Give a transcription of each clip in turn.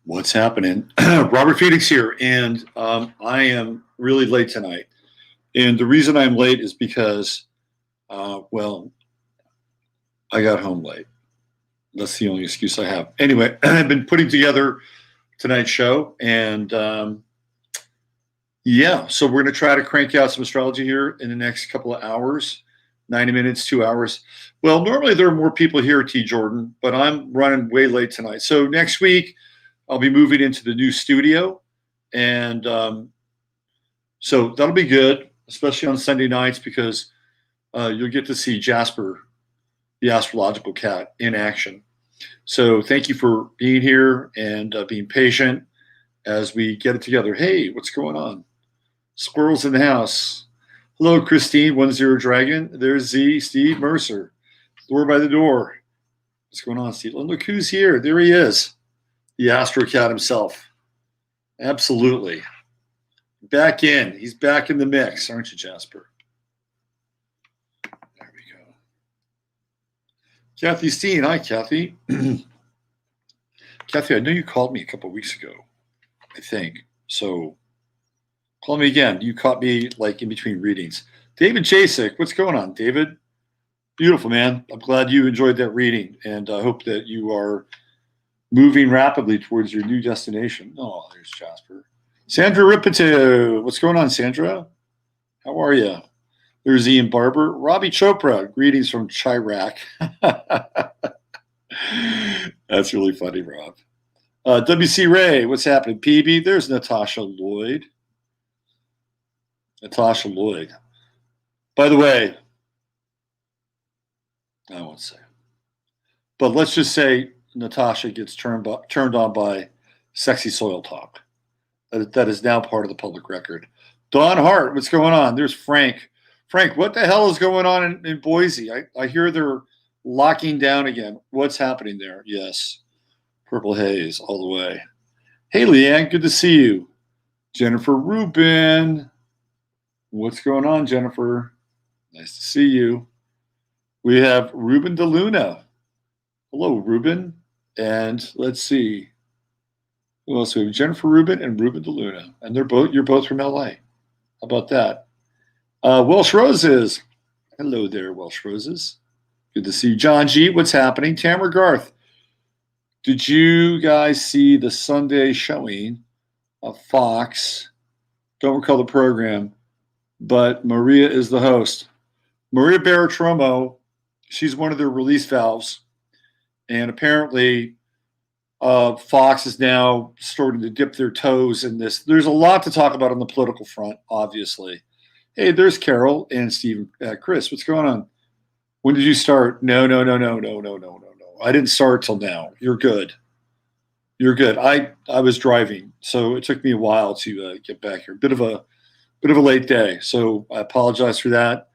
What's happening? Robert Phoenix here, and I am really late tonight. And the reason I'm late is because, well, I got home late. That's the only excuse I have. Anyway, I've been putting together tonight's show, and yeah, so we're going to try to crank out some astrology here in the next couple of hours, 90 minutes, 2 hours. Well, normally there are more people here, T. Jordan, but I'm running way late tonight. So next week, I'll be moving into the new studio, and so that'll be good, especially on Sunday nights, because you'll get to see Jasper, the astrological cat, in action. So thank you for being here and being patient as we get it together. Hey, what's going on? Squirrels in the house. Hello, Christine, 10 Dragon. There's Z, Steve Mercer. Door by the door. What's going on, Steve? Look who's here. There he is. The Astro Cat himself. Absolutely. Back in. He's back in the mix, aren't you, Jasper? There we go. Kathy Steen. Hi, Kathy. Kathy, I know you called me a couple of weeks ago, I think. So call me again. You caught me like in between readings. David Jasek. What's going on, David? Beautiful, man. I'm glad you enjoyed that reading, and I hope that you are moving rapidly towards your new destination. Oh, there's Jasper. Sandra Ripito. What's going on, Sandra? How are you? There's Ian Barber. Robbie Chopra. Greetings from Chirac. That's really funny, Rob. W.C. Ray. What's happening? PB. There's Natasha Lloyd. Natasha Lloyd. By the way, I won't say. But let's just say Natasha gets turned on by sexy soil talk. That is now part of the public record. Don Hart, what's going on? There's Frank. Frank, what the hell is going on in Boise? I hear they're locking down again. What's happening there? Yes. Purple haze all the way. Hey, Leanne, good to see you. Jennifer Rubin. What's going on, Jennifer? Nice to see you. We have Ruben DeLuna. Hello, Ruben. And let's see. Who else? We have Jennifer Rubin and Ruben DeLuna. And you're both from LA. How about that? Welsh Roses. Hello there, Welsh Roses. Good to see you. John G. What's happening? Tamara Garth. Did you guys see the Sunday showing of Fox? Don't recall the program, but Maria is the host. Maria Bartiromo, she's one of their release valves. And apparently, Fox is now starting to dip their toes in this. There's a lot to talk about on the political front, obviously. Hey, there's Carol and Steve. Chris, what's going on? When did you start? No. I didn't start till now. You're good. You're good. I was driving, so it took me a while to get back here. Bit of a late day, so I apologize for that.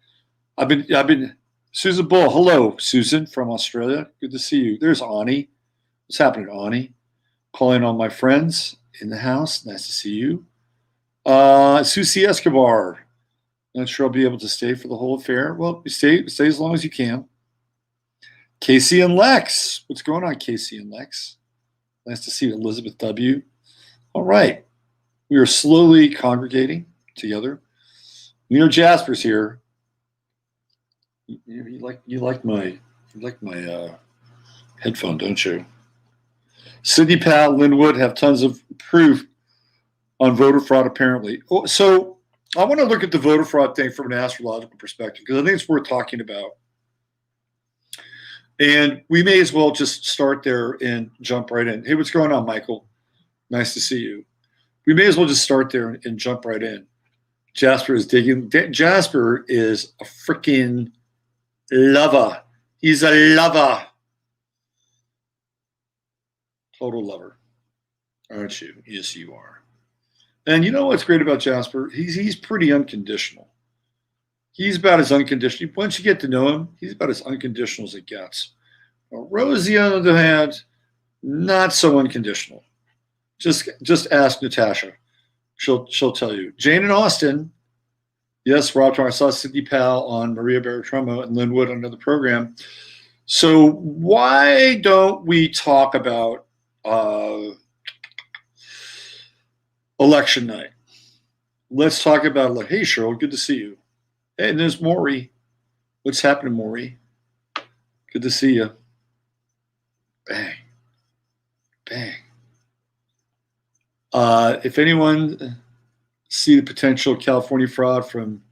I've been. Susan Bull. Hello, Susan from Australia. Good to see you. There's Ani. What's happening, Ani? Calling on my friends in the house. Nice to see you. Susie Escobar. Not sure I'll be able to stay for the whole affair. Well, stay as long as you can. Casey and Lex. What's going on, Casey and Lex? Nice to see you, Elizabeth W. All right. We are slowly congregating together. Jasper's here. You like my headphone, don't you? Sydney Powell, Linwood have tons of proof on voter fraud, apparently. So I want to look at the voter fraud thing from an astrological perspective, because I think it's worth talking about. And we may as well just start there and jump right in. Hey, what's going on, Michael? Nice to see you. We may as well just start there and jump right in. Jasper is digging. Jasper is a freaking lover. He's a lover. Total lover. Aren't you? Yes, you are. And you know what's great about Jasper? He's pretty unconditional. He's about as unconditional. Once you get to know him, he's about as unconditional as it gets. Now, Rosie, on the other hand, not so unconditional. Just ask Natasha. She'll tell you. Jane and Austin. Yes, Rob, I saw Sydney Powell on Maria Bartiromo and Linwood on another program. So why don't we talk about election night. Let's talk about it. Hey, Cheryl, good to see you. Hey, and there's Maury. What's happening, Maury? Good to see you. Bang. Bang. If anyone see the potential California fraud from,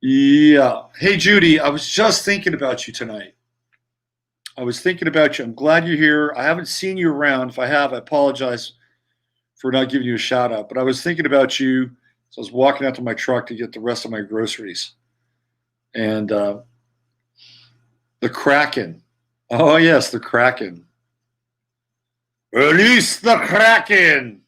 yeah. Hey, Judy, I was just thinking about you tonight. I'm glad you're here. I haven't seen you around. If I have, I apologize for not giving you a shout out. But I was thinking about you. So I was walking out to my truck to get the rest of my groceries. And the Kraken. Oh, yes, the Kraken. Release the Kraken.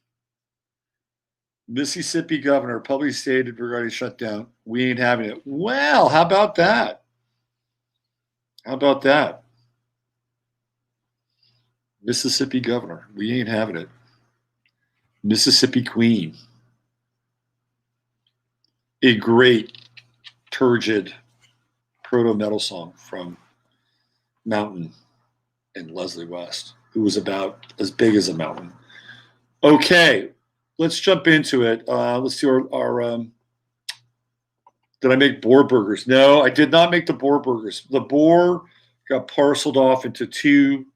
Mississippi governor publicly stated regarding shutdown, we ain't having it. Well, how about that? Mississippi governor, we ain't having it. Mississippi Queen. A great, turgid proto-metal song from Mountain and Leslie West, who was about as big as a mountain. Okay, let's jump into it. Let's do our did I make boar burgers? No, I did not make the boar burgers. The boar got parceled off into two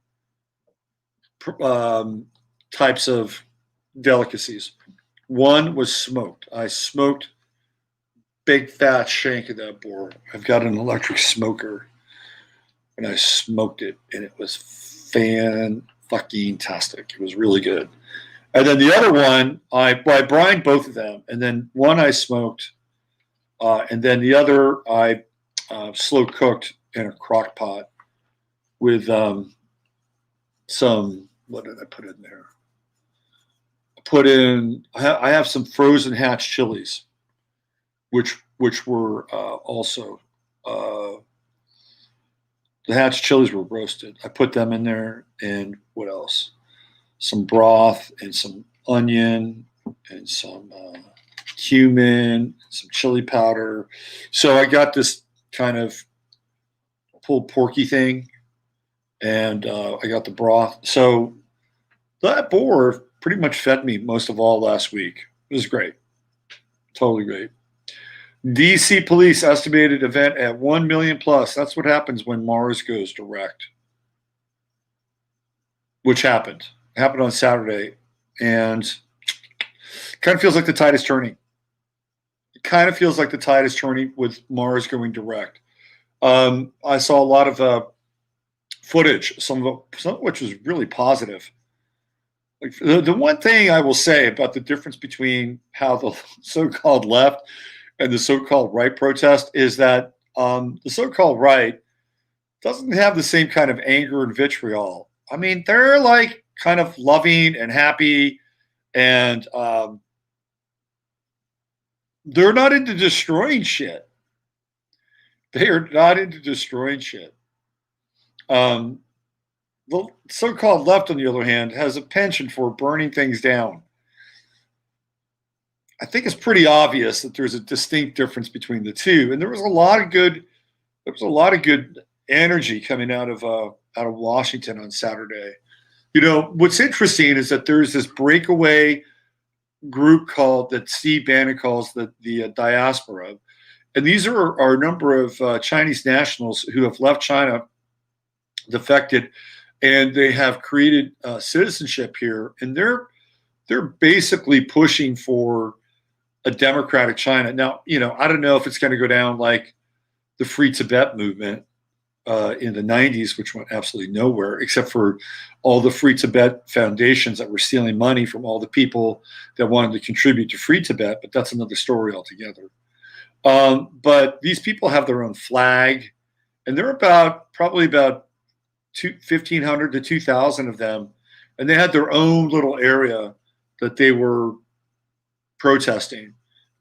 types of delicacies. One was smoked. I smoked big fat shank of that boar. I've got an electric smoker, and I smoked it, and it was fan-fucking-tastic. It was really good. And then the other one, I brined both of them, and then one I smoked, and then the other I slow cooked in a crock pot with some, what did I put in there? I have some frozen hatch chilies, which were also, the hatch chilies were roasted. I put them in there, and what else? Some broth and some onion and some cumin, some chili powder. So I got this kind of pulled porky thing, and I got the broth. So that boar pretty much fed me most of all last week. It was great. Totally great. DC police estimated event at 1 million plus. That's what happens when Mars goes direct, which happened. It happened on Saturday, and kind of feels like the tide is turning. It kind of feels like the tide is turning with Mars going direct. I saw a lot of footage, some of which was really positive. Like the one thing I will say about the difference between how the so-called left and the so-called right protest is that the so-called right doesn't have the same kind of anger and vitriol. I mean, they're like kind of loving and happy, and they're not into destroying shit. They are not into destroying shit. The so-called left, on the other hand, has a penchant for burning things down. I think it's pretty obvious that there's a distinct difference between the two, and there was a lot of good energy coming out of Washington on Saturday. You know, what's interesting is that there's this breakaway group that Steve Bannon calls the diaspora, and these are a number of Chinese nationals who have left China, defected, and they have created citizenship here, and they're basically pushing for a democratic China. Now, you know, I don't know if it's going to go down like the Free Tibet movement in the 90s, which went absolutely nowhere, except for all the Free Tibet foundations that were stealing money from all the people that wanted to contribute to Free Tibet, but that's another story altogether. But these people have their own flag, and they're probably about 1,500 to 2,000 of them, and they had their own little area that they were protesting,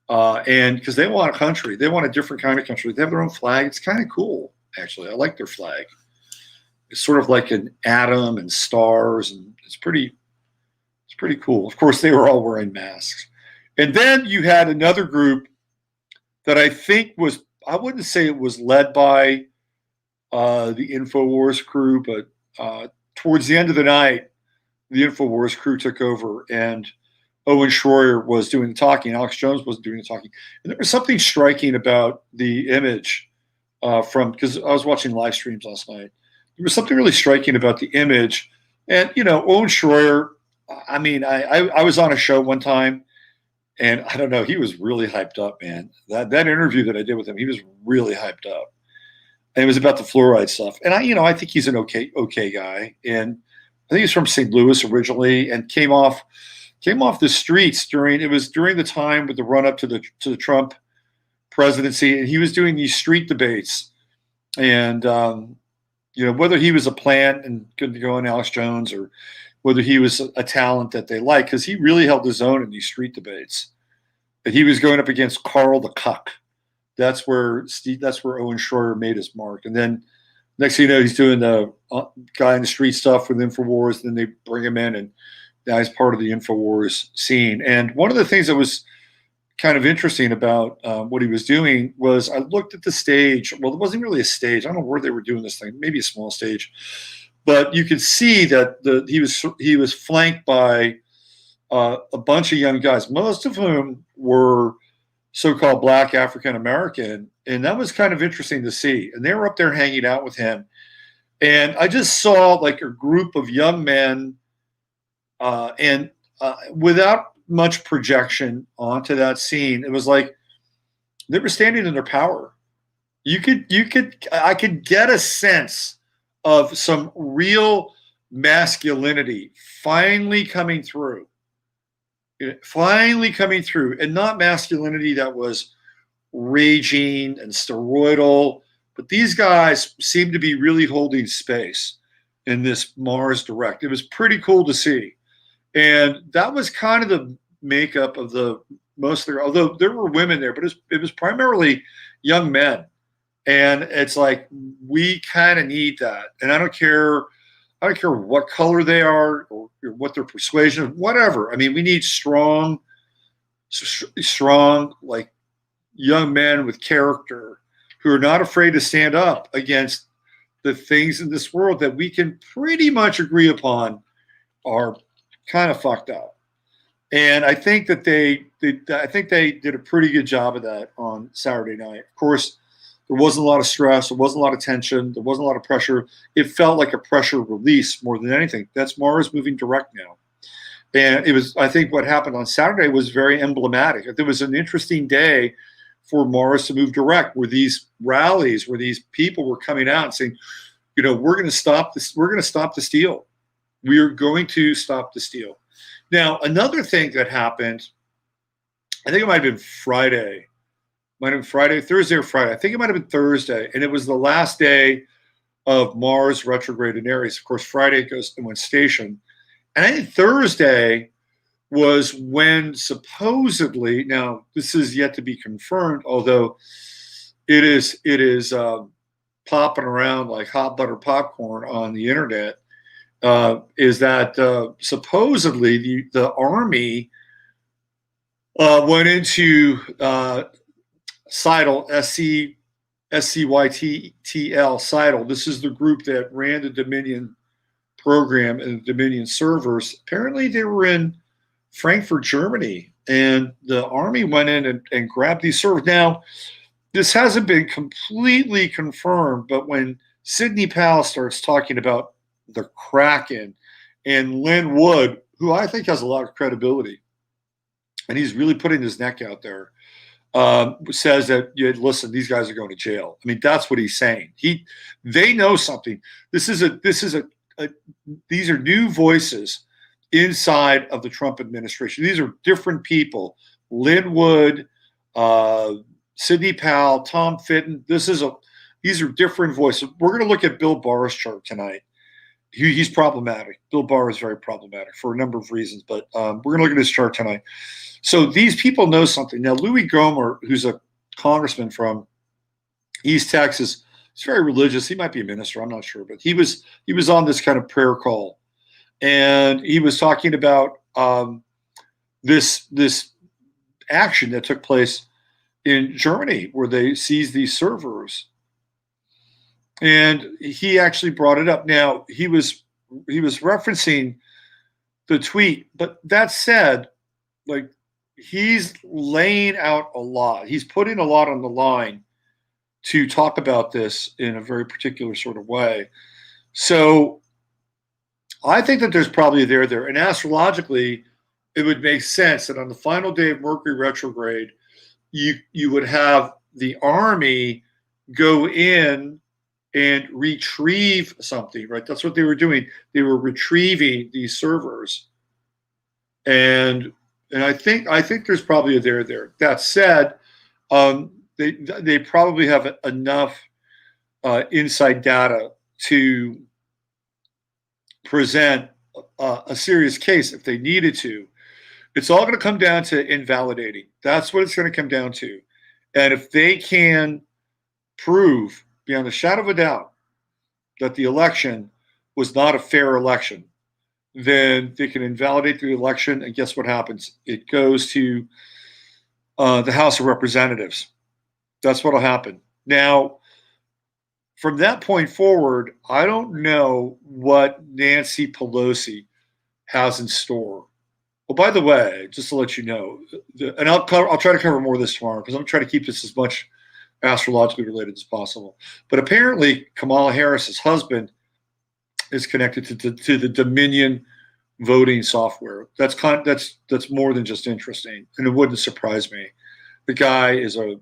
and because they want a country, they want a different kind of country. They have their own flag. It's kind of cool, actually. I like their flag. It's sort of like an atom and stars, and it's pretty cool. Of course, they were all wearing masks. And then you had another group that I think was, I wouldn't say it was led by the InfoWars crew, but towards the end of the night, the InfoWars crew took over, and Owen Schroyer was doing the talking. Alex Jones wasn't doing the talking. And there was something striking about the image because I was watching live streams last night. There was something really striking about the image. And, Owen Schroyer, I mean, I was on a show one time, and I don't know, he was really hyped up, man. That interview that I did with him, he was really hyped up. And it was about the fluoride stuff. And I think he's an okay guy. And I think he's from St. Louis originally, and came off the streets during the time with the run up to the Trump presidency, and he was doing these street debates. And whether he was a plant and good to go on Alex Jones, or whether he was a talent that they like, because he really held his own in these street debates. And he was going up against Carl the Cuck. That's where Owen Schroyer made his mark. And then next thing you know, he's doing the guy in the street stuff with InfoWars. Then they bring him in, and now he's part of the InfoWars scene. And one of the things that was kind of interesting about what he was doing was, I looked at the stage. Well, it wasn't really a stage. I don't know where they were doing this thing. Maybe a small stage, but you could see that he was flanked by a bunch of young guys, most of whom were so-called Black African American, and that was kind of interesting to see. And they were up there hanging out with him, and I just saw like a group of young men, and without much projection onto that scene, it was like they were standing in their power. I could get a sense of some real masculinity finally coming through, and not masculinity that was raging and steroidal, but these guys seem to be really holding space in this Mars direct. It was pretty cool to see. And that was kind of the makeup of the most of their, although there were women there, but it was primarily young men. And it's like, we kind of need that. And I don't care what color they are or what their persuasion is, whatever. I mean, we need strong, like young men with character who are not afraid to stand up against the things in this world that we can pretty much agree upon are kind of fucked up. And I think that they did a pretty good job of that on Saturday night. Of course, there wasn't a lot of stress. There wasn't a lot of tension. There wasn't a lot of pressure. It felt like a pressure release more than anything. That's Mars moving direct now. And it was, I think what happened on Saturday was very emblematic. It was an interesting day for Mars to move direct, where these rallies, where these people were coming out and saying, we're going to stop this. We're going to stop the steal. We are going to stop the steal. Now, another thing that happened, I think it might have been Friday. Thursday or Friday. I think it might have been Thursday. And it was the last day of Mars retrograde in Aries. Of course, Friday went station. And I think Thursday was when supposedly, now this is yet to be confirmed, although it is popping around like hot butter popcorn on the internet, is that supposedly the Army went into SCYTL, SCYTL, SCYTL. This is the group that ran the Dominion program and the Dominion servers. Apparently they were in Frankfurt, Germany, and the Army went in and grabbed these servers. Now, this hasn't been completely confirmed, but when Sidney Powell starts talking about the Kraken and Lynn Wood, who I think has a lot of credibility, and he's really putting his neck out there, says that, listen, these guys are going to jail. I mean, that's what he's saying. They know something. These are new voices inside of the Trump administration. These are different people. Lynn Wood, Sidney Powell, Tom Fitton. These are different voices. We're going to look at Bill Barr's chart tonight. He's problematic. Bill Barr is very problematic for a number of reasons, but we're going to look at his chart tonight. So these people know something. Now, Louis Gohmert, who's a congressman from East Texas, he's very religious. He might be a minister. I'm not sure, but he was on this kind of prayer call, and he was talking about this action that took place in Germany where they seized these servers. And he actually brought it up. Now, he was referencing the tweet, but that said, like he's laying out a lot. He's putting a lot on the line to talk about this in a very particular sort of way. So I think that there's probably there. And astrologically, it would make sense that on the final day of Mercury retrograde, you would have the army go in and retrieve something, right? That's what they were doing. They were retrieving these servers. And I think there's probably a there. That said, they probably have enough inside data to present a serious case if they needed to. It's all going to come down to invalidating. That's what it's going to come down to. And if they can prove beyond a shadow of a doubt that the election was not a fair election, then they can invalidate the election. And guess what happens? It goes to the House of Representatives. That's what will happen. Now, from that point forward, I don't know what Nancy Pelosi has in store. Well, by the way, just to let you know, and I'll try to cover more of this tomorrow because I'm trying to keep this as much astrologically related as possible. But apparently, Kamala Harris's husband is connected to the Dominion voting software. That's more than just interesting, and it wouldn't surprise me. The guy is a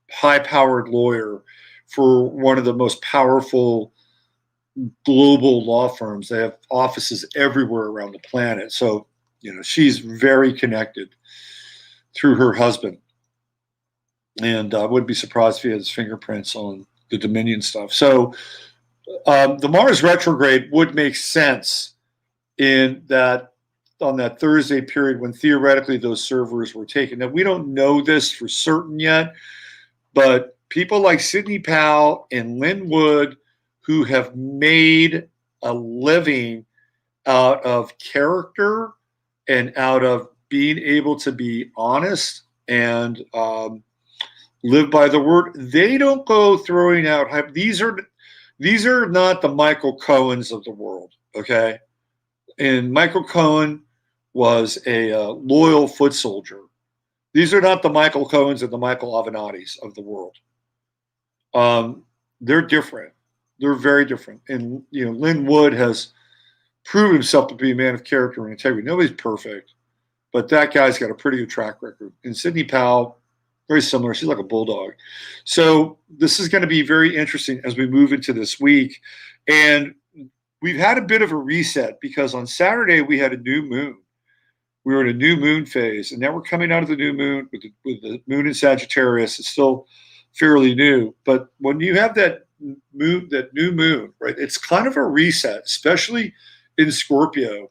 high-powered lawyer for one of the most powerful global law firms. They have offices everywhere around the planet. So, she's very connected through her husband. And I wouldn't be surprised if he has fingerprints on the Dominion stuff. So the Mars retrograde would make sense in that on that Thursday period when theoretically those servers were taken. Now, we don't know this for certain yet, but people like Sidney Powell and Lynn Wood, who have made a living out of character and out of being able to be honest and live by the word, they don't go throwing out hype. These are not the Michael Cohens of the world, okay? And Michael Cohen was a loyal foot soldier. These are not the Michael Cohens and the Michael Avenattis of the world. They're different. They're very different. And Lynn Wood has proven himself to be a man of character and integrity. Nobody's perfect, but that guy's got a pretty good track record. And Sidney Powell, very similar. She's like a bulldog. So this is going to be very interesting as we move into this week. And we've had a bit of a reset because on Saturday we had a new moon. We were in a new moon phase, and now we're coming out of the new moon with the moon in Sagittarius. It's still fairly new, but when you have that new moon, right, it's kind of a reset, especially in Scorpio.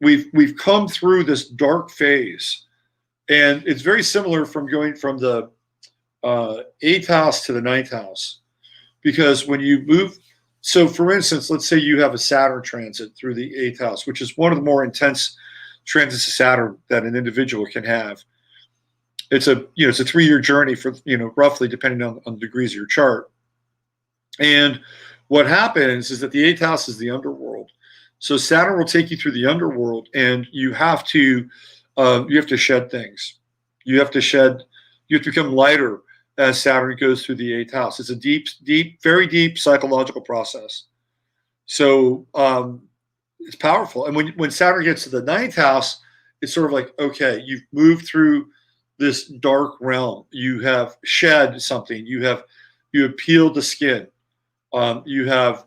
We've come through this dark phase, and it's very similar from going from the 8th house to the 9th house, because when you move, so for instance, let's say you have a Saturn transit through the 8th house, which is one of the more intense transits of Saturn that an individual can have. It's a 3-year journey for roughly, depending on the degrees of your chart. And what happens is that the 8th house is the underworld. So Saturn will take you through the underworld, and you have to shed things. You have to become lighter as Saturn goes through the 8th house. It's a deep, very deep psychological process. So it's powerful. And when Saturn gets to the 9th house, it's sort of like, okay, you've moved through this dark realm. You have shed something. You have peeled the skin. You have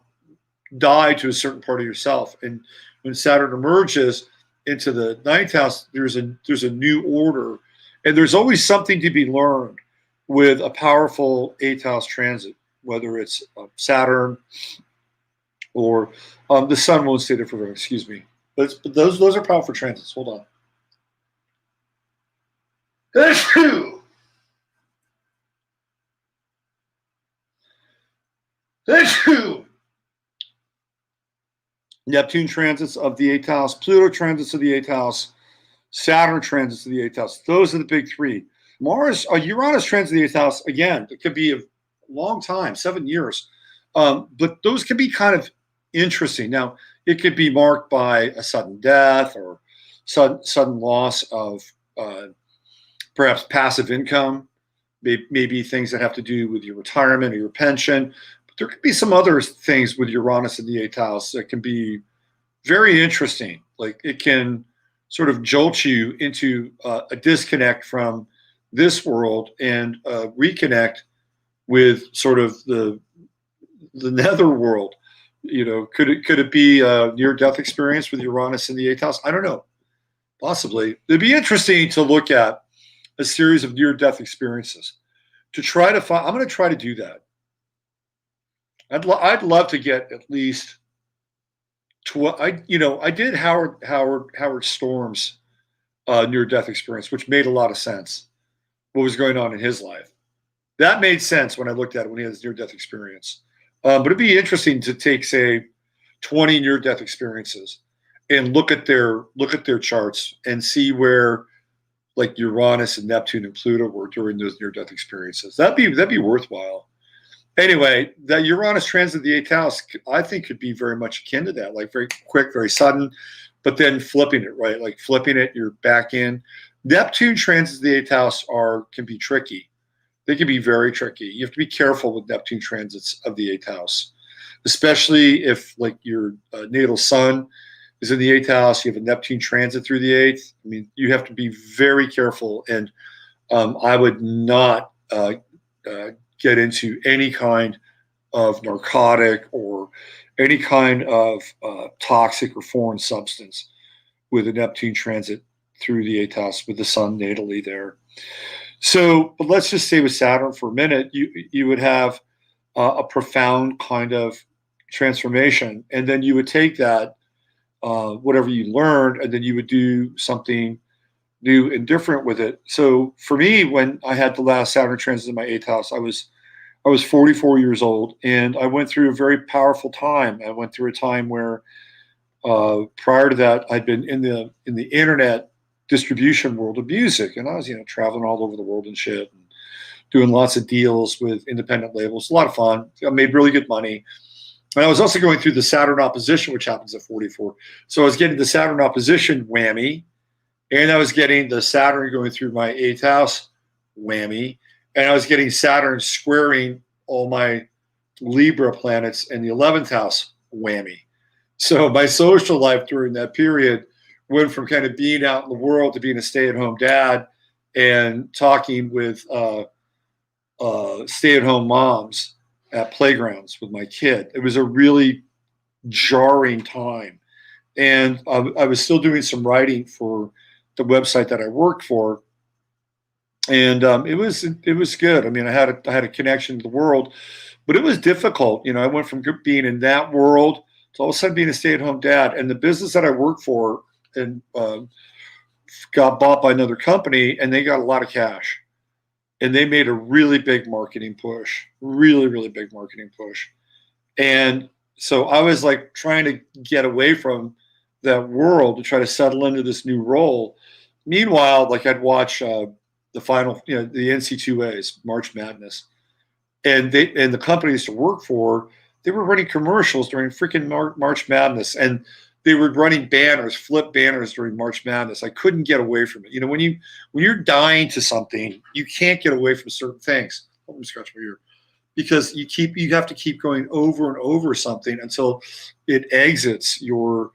died to a certain part of yourself. And when Saturn emerges into the 9th house, there's a new order, and there's always something to be learned with a powerful 8th house transit, whether it's Saturn or the sun won't stay there forever. Excuse me, but those are powerful transits. Hold on. That's true. That's true. Neptune transits of the 8th house, Pluto transits of the 8th house, Saturn transits of the 8th house. Those are the big three. Uranus transit the 8th house, again, it could be a long time, 7 years. But those can be kind of interesting. Now, it could be marked by a sudden death or sudden loss of perhaps passive income, maybe things that have to do with your retirement or your pension. But there could be some other things with Uranus in the 8th house that can be very interesting. Like it can sort of jolt you into a disconnect from this world and reconnect with sort of the nether world. Could it be a near-death experience with Uranus in the 8th house? I don't know. Possibly. It'd be interesting to look at a series of near-death experiences to try to find. I'm going to try to do that. I'd love to get at least. I did Howard Storm's near-death experience, which made a lot of sense. What was going on in his life? That made sense when I looked at it when he had his near-death experience. But it'd be interesting to take, say, 20 near-death experiences and look at their charts and see where, like, Uranus and Neptune and Pluto were during those near-death experiences. That'd be worthwhile. Anyway, that Uranus transit the 8th house, I think, could be very much akin to that, like very quick, very sudden, but then flipping it, right? Like flipping it, you're back in. Neptune transits the 8th house can be tricky. They can be very tricky. You have to be careful with Neptune transits of the 8th house, especially if, like, your natal sun is in the 8th house, you have a Neptune transit through the 8th. I mean, you have to be very careful, and I would not get into any kind of narcotic or any kind of toxic or foreign substance with a Neptune transit through the 8th house with the sun natally there. So, but let's just say with Saturn for a minute, you would have a profound kind of transformation, and then you would take that, whatever you learned, and then you would do something new and different with it. So for me, when I had the last Saturn transit in my 8th house, I was 44 years old, and I went through a very powerful time. I went through a time where prior to that, I'd been in the internet distribution world of music, and I was traveling all over the world and shit, and doing lots of deals with independent labels. A lot of fun. I made really good money. And I was also going through the Saturn opposition, which happens at 44. So I was getting the Saturn opposition whammy, and I was getting the Saturn going through my 8th house whammy, and I was getting Saturn squaring all my Libra planets in the 11th house whammy. So my social life during that period went from kind of being out in the world to being a stay-at-home dad and talking with stay-at-home moms at playgrounds with my kid. It was a really jarring time. And I was still doing some writing for the website that I worked for. And it was good. I mean, I had a connection to the world, but it was difficult. I went from being in that world to all of a sudden being a stay-at-home dad. And the business that I worked for and got bought by another company, and they got a lot of cash. And they made a really big marketing push, really, really big marketing push. And so I was like trying to get away from that world to try to settle into this new role. Meanwhile, like I'd watch the final, the NC2As, March Madness. And the companies to work for, they were running commercials during freaking March Madness. And they were running banners, flip banners during March Madness. I couldn't get away from it. When you're dying to something, you can't get away from certain things. Let me scratch my ear. Because you have to keep going over and over something until it exits your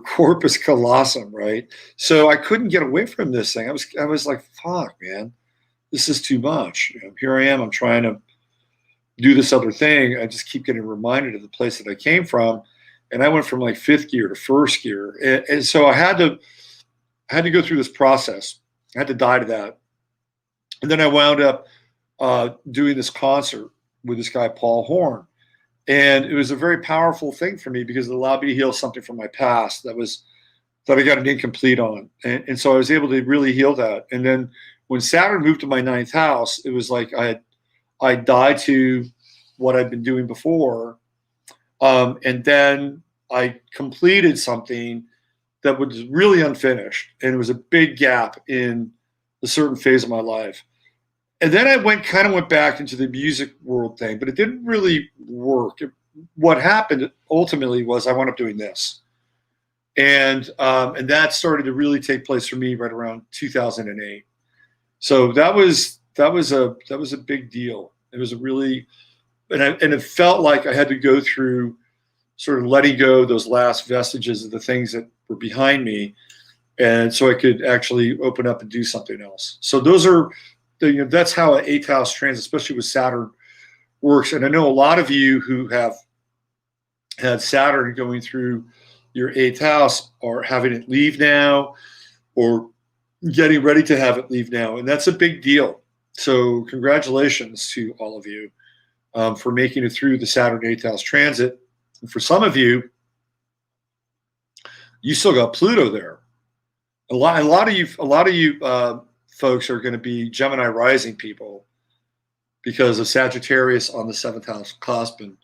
corpus callosum, right? So I couldn't get away from this thing. I was like, fuck, man, this is too much. Here I am. I'm trying to do this other thing. I just keep getting reminded of the place that I came from. And I went from like 5th gear to 1st gear. And so I had to go through this process. I had to die to that. And then I wound up doing this concert with this guy, Paul Horn. And it was a very powerful thing for me because it allowed me to heal something from my past that I got an incomplete on. And so I was able to really heal that. And then when Saturn moved to my 9th house, it was like I died to what I'd been doing before. And then I completed something that was really unfinished. And it was a big gap in a certain phase of my life. And then I went back into the music world thing, but it didn't really work. What happened ultimately was I wound up doing this. And that started to really take place for me right around 2008. So that was a big deal. It was a really, and it felt like I had to go through sort of letting go those last vestiges of the things that were behind me, and so I could actually open up and do something else. So those are, that's how an 8th house transit, especially with Saturn, works. And I know a lot of you who have had Saturn going through your 8th house are having it leave now, or getting ready to have it leave now, and that's a big deal. So congratulations to all of you for making it through the Saturn 8th house transit. And for some of you, you still got Pluto there. A lot of you folks are going to be Gemini rising people because of Sagittarius on the 7th house cusp, and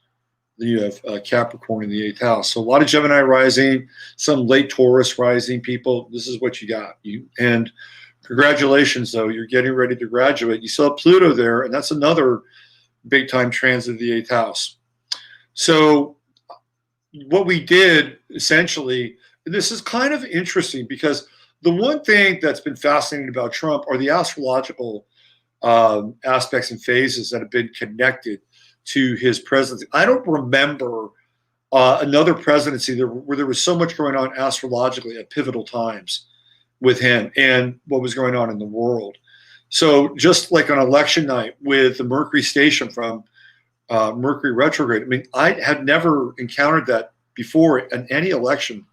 then you have Capricorn in the 8th house. So a lot of Gemini rising, some late Taurus rising people. This is what you got. And congratulations, though. You're getting ready to graduate. You still have Pluto there, and that's another big time transit of the 8th house. So what we did essentially, and this is kind of interesting because the one thing that's been fascinating about Trump are the astrological aspects and phases that have been connected to his presidency. I don't remember another presidency where there was so much going on astrologically at pivotal times with him and what was going on in the world. So just like on election night with the Mercury station from Mercury retrograde, I mean, I had never encountered that before in any election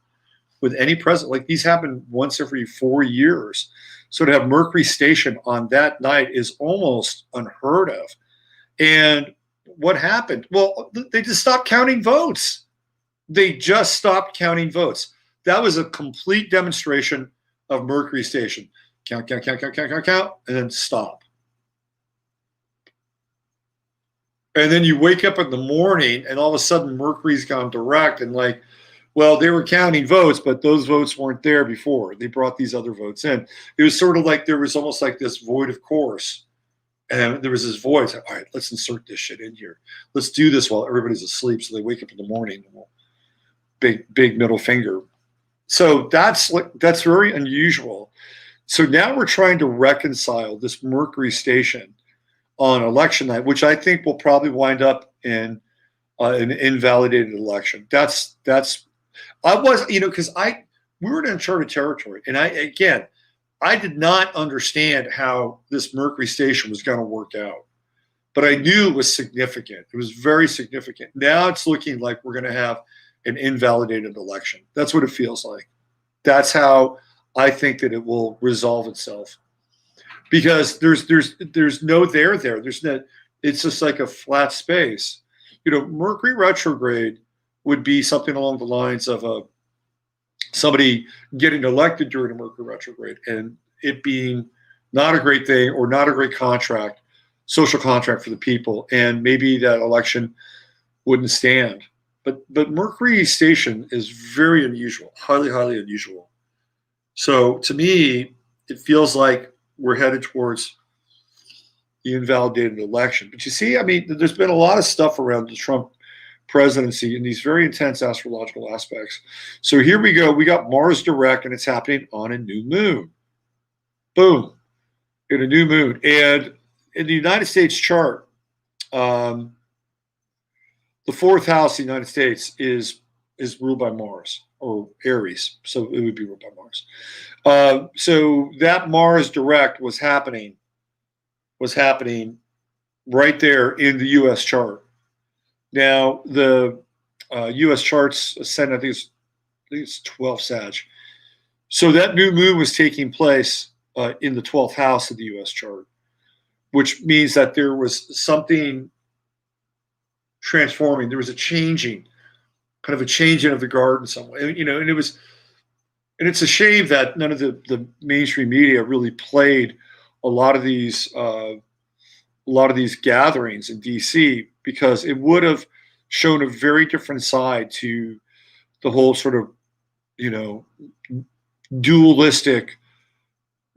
with any president. Like, these happen once every 4 years. So to have Mercury station on that night is almost unheard of. And what happened? Well, they just stopped counting votes. They just stopped counting votes. That was a complete demonstration of Mercury station. Count, count, count, count, count, count, count, and then stop. And then you wake up in the morning and all of a sudden Mercury's gone direct, and like, well, they were counting votes, but those votes weren't there before. They brought these other votes in. It was sort of like there was almost like this void of course. And there was this voice, all right, let's insert this shit in here. Let's do this while everybody's asleep. So they wake up in the morning, big middle finger. So that's very unusual. So now we're trying to reconcile this Mercury station on election night, which I think will probably wind up in an invalidated election. I was, because we were in uncharted territory, and I did not understand how this Mercury station was going to work out, but I knew it was significant. It was very significant. Now it's looking like we're going to have an invalidated election. That's what it feels like. That's how I think that it will resolve itself, because there's no there. There's no. It's just like a flat space. Mercury retrograde would be something along the lines of somebody getting elected during a Mercury retrograde and it being not a great thing or not a great social contract for the people, and maybe that election wouldn't stand. But Mercury station is very unusual, highly, highly unusual. So to me, it feels like we're headed towards the invalidated election. But you see, I mean, there's been a lot of stuff around the Trump presidency in these very intense astrological aspects. So here we go. We got Mars direct, and it's happening on a new moon. Boom. In a new moon. And in the United States chart, the 4th house of the United States is ruled by Mars, or Aries. So it would be ruled by Mars. So that Mars direct was happening right there in the U.S. chart. Now, the U.S. charts Ascendant, I think it's 12 Sag. So that new moon was taking place in the 12th house of the U.S. chart, which means that there was something transforming. There was a changing, kind of a changing of the guard in some way. And it's a shame that none of the mainstream media really played a lot of these gatherings in D.C., because it would have shown a very different side to the whole sort of, dualistic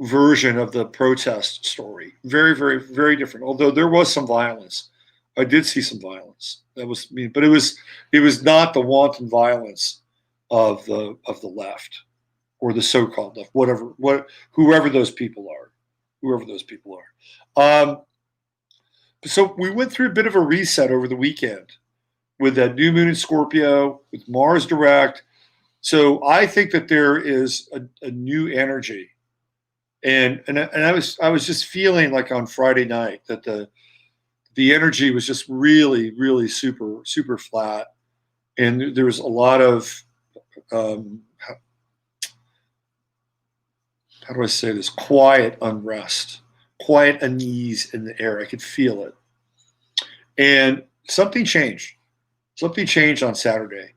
version of the protest story. Very, very, very different. Although there was some violence. I did see some violence. That was but it was not the wanton violence of the left, or the so-called left, whoever those people are, So we went through a bit of a reset over the weekend with that new moon in Scorpio, with Mars direct. So I think that there is a new energy, and I was just feeling like on Friday night that the energy was just really super flat, and there was a lot of how do I say this? Quiet unrest, quiet unease in the air. I could feel it, and something changed. Something changed on Saturday.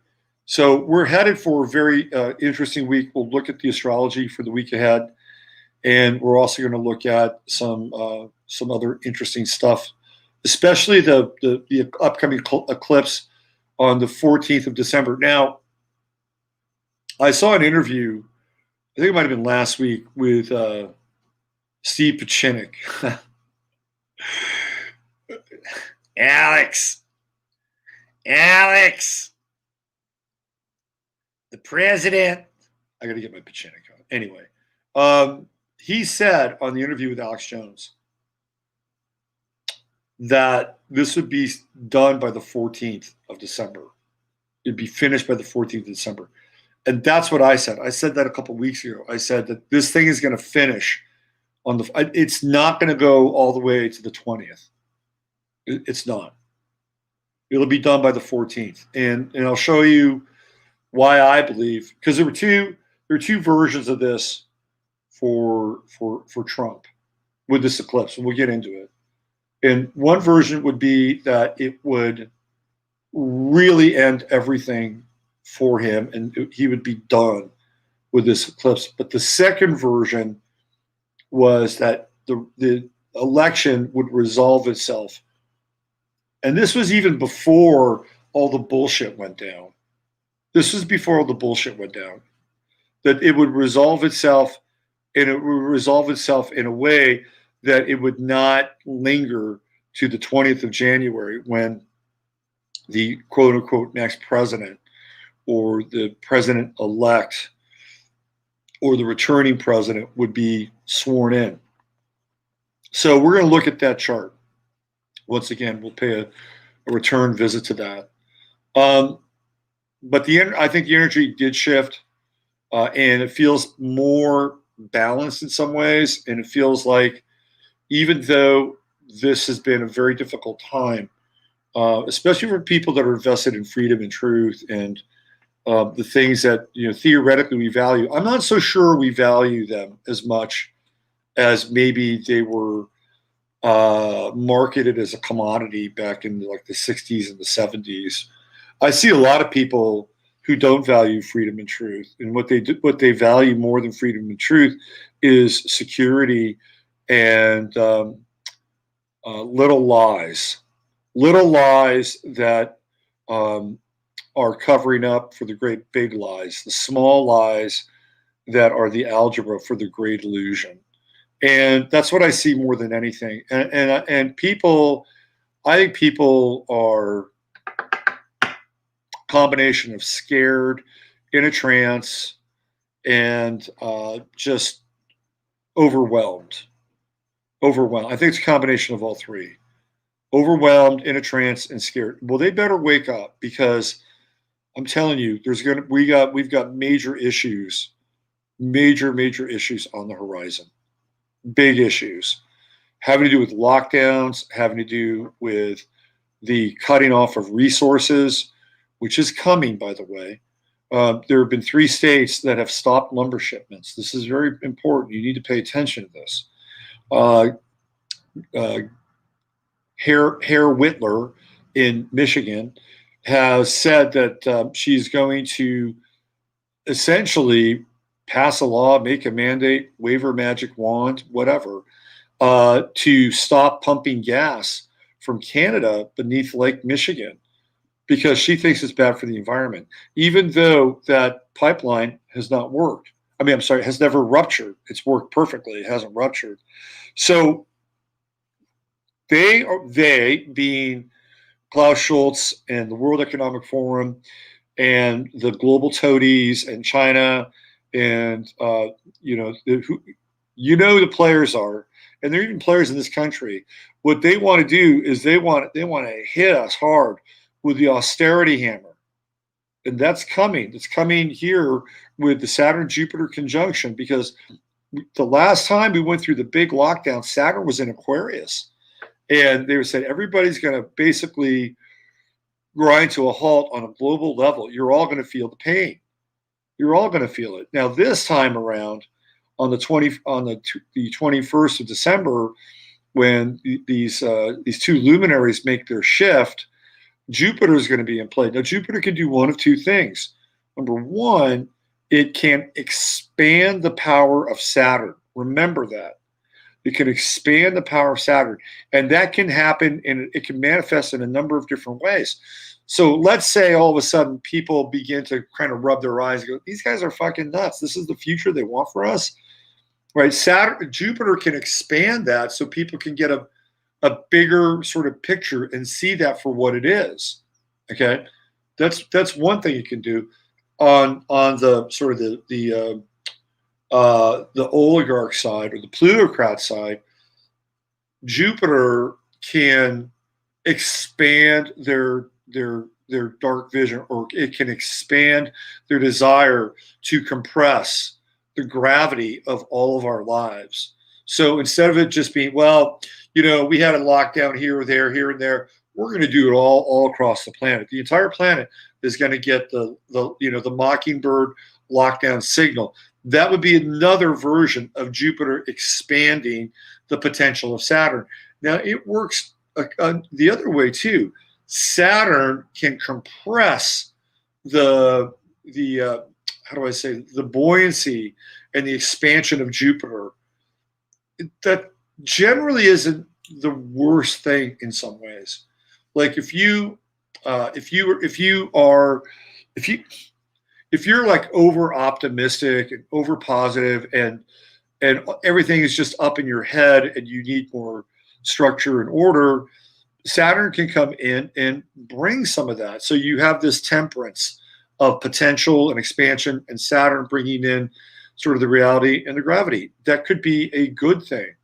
So we're headed for a very interesting week. We'll look at the astrology for the week ahead, and we're also going to look at some other interesting stuff, especially the upcoming eclipse on the 14th of December. Now, I saw an interview, I think it might have been last week, with Steve Pachinik. Alex, the president. I got to get my Pachinik on. Anyway, he said on the interview with Alex Jones that this would be done by the 14th of December. It'd be finished by the 14th of December. And that's what I said. I said that a couple of weeks ago. I said that this thing is going to finish on it's not going to go all the way to the 20th. It's not. It'll be done by the 14th. And I'll show you why I believe, because there were two versions of this for Trump with this eclipse, and we'll get into it. And one version would be that it would really end everything for him, and he would be done with this eclipse. But the second version was that the election would resolve itself. And this was even before all the bullshit went down. That it would resolve itself, and it would resolve itself in a way that it would not linger to the 20th of January when the quote-unquote next president, or the president-elect, or the returning president would be sworn in. So we're going to look at that chart. Once again, we'll pay a return visit to that. But I think the energy did shift, and it feels more balanced in some ways. And it feels like, even though this has been a very difficult time, especially for people that are invested in freedom and truth and the things that theoretically we value, I'm not so sure we value them as much as maybe they were marketed as a commodity back in the 60s and the 70s. I see a lot of people who don't value freedom and truth, and what they value more than freedom and truth is security and little lies that are covering up for the great big lies, the small lies that are the algebra for the great illusion. And that's what I see more than anything. And people, I think people are a combination of scared, in a trance, and just overwhelmed. I think it's a combination of all three. Overwhelmed, in a trance, and scared. Well, they better wake up, because I'm telling you, we've got major issues on the horizon. Big issues having to do with lockdowns, having to do with the cutting off of resources, which is coming, by the way. There have been 3 states that have stopped lumber shipments. This is very important. You need to pay attention to this. Herr Whitler in Michigan has said that she's going to essentially pass a law, make a mandate, wave her magic wand, whatever, to stop pumping gas from Canada beneath Lake Michigan, because she thinks it's bad for the environment, even though that pipeline has not worked. Has never ruptured. It's worked perfectly. It hasn't ruptured. So they being Klaus Schultz and the World Economic Forum and the global toadies and China and the players are, and they're even players in this country. What they want to do is they want to hit us hard with the austerity hammer, and that's coming. It's coming here with the Saturn Jupiter conjunction, because the last time we went through the big lockdown, Saturn was in Aquarius, and they said everybody's going to basically grind to a halt on a global level. You're all going to feel the pain. You're all going to feel it. Now, this time around, on the 21st of December, when these two luminaries make their shift, Jupiter is going to be in play. Now, Jupiter can do one of two things. Number one, it can expand the power of Saturn. Remember that. It can expand the power of Saturn, and that can happen, and it can manifest in a number of different ways. So let's say all of a sudden people begin to kind of rub their eyes and go, these guys are fucking nuts. This is the future they want for us, right? Jupiter can expand that so people can get a bigger sort of picture and see that for what it is. Okay, that's one thing you can do. On the sort of the oligarch side or the plutocrat side, Jupiter can expand their dark vision, or it can expand their desire to compress the gravity of all of our lives. So instead of it just being, well, we had a lockdown here or there, here and there, we're going to do it all across the planet. The entire planet is going to get the Mockingbird lockdown signal. That would be another version of Jupiter expanding the potential of Saturn. Now, it works the other way too. Saturn can compress the buoyancy and the expansion of Jupiter. That generally isn't the worst thing in some ways. Like if you're like over optimistic and over positive and everything is just up in your head and you need more structure and order, Saturn can come in and bring some of that. So you have this temperance of potential and expansion, and Saturn bringing in sort of the reality and the gravity. That could be a good thing.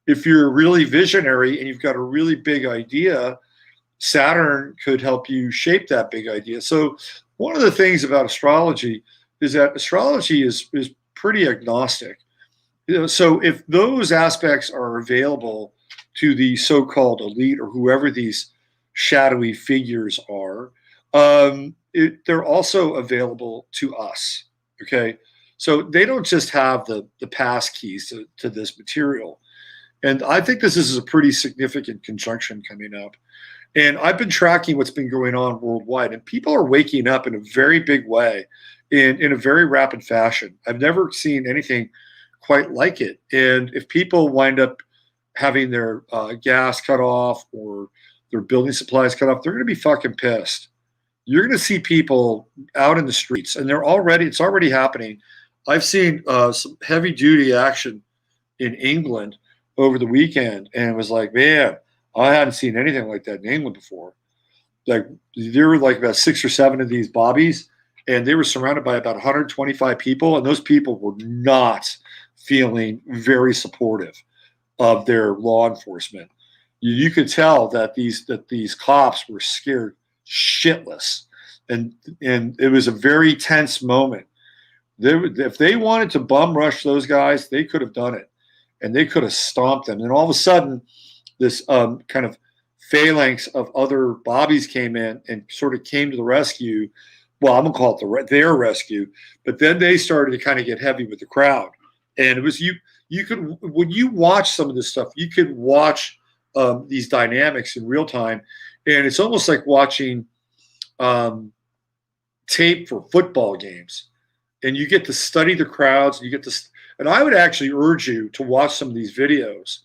If you're really visionary and you've got a really big idea, Saturn could help you shape that big idea. So one of the things about astrology is that astrology is pretty agnostic. So if those aspects are available to the so-called elite or whoever these shadowy figures are, they're also available to us. Okay, so they don't just have the pass keys to this material. And I think this is a pretty significant conjunction coming up. And I've been tracking what's been going on worldwide, and people are waking up in a very big way, in a very rapid fashion. I've never seen anything quite like it. And if people wind up having their gas cut off or their building supplies cut off, they're going to be fucking pissed. You're going to see people out in the streets, and it's already happening. I've seen some heavy duty action in England over the weekend, and it was like, man, I hadn't seen anything like that in England before. Like, there were like about 6 or 7 of these bobbies, and they were surrounded by about 125 people, and those people were not feeling very supportive of their law enforcement. You could tell that these cops were scared shitless, and it was a very tense moment. If they wanted to bum rush those guys, they could have done it, and they could have stomped them. And all of a sudden, this kind of phalanx of other bobbies came in and sort of came to the rescue. Well, I'm gonna call it their rescue, but then they started to kind of get heavy with the crowd, and it was you could, when you watch some of this stuff, you could watch these dynamics in real time, and it's almost like watching tape for football games, and you get to study the crowds, and and I would actually urge you to watch some of these videos,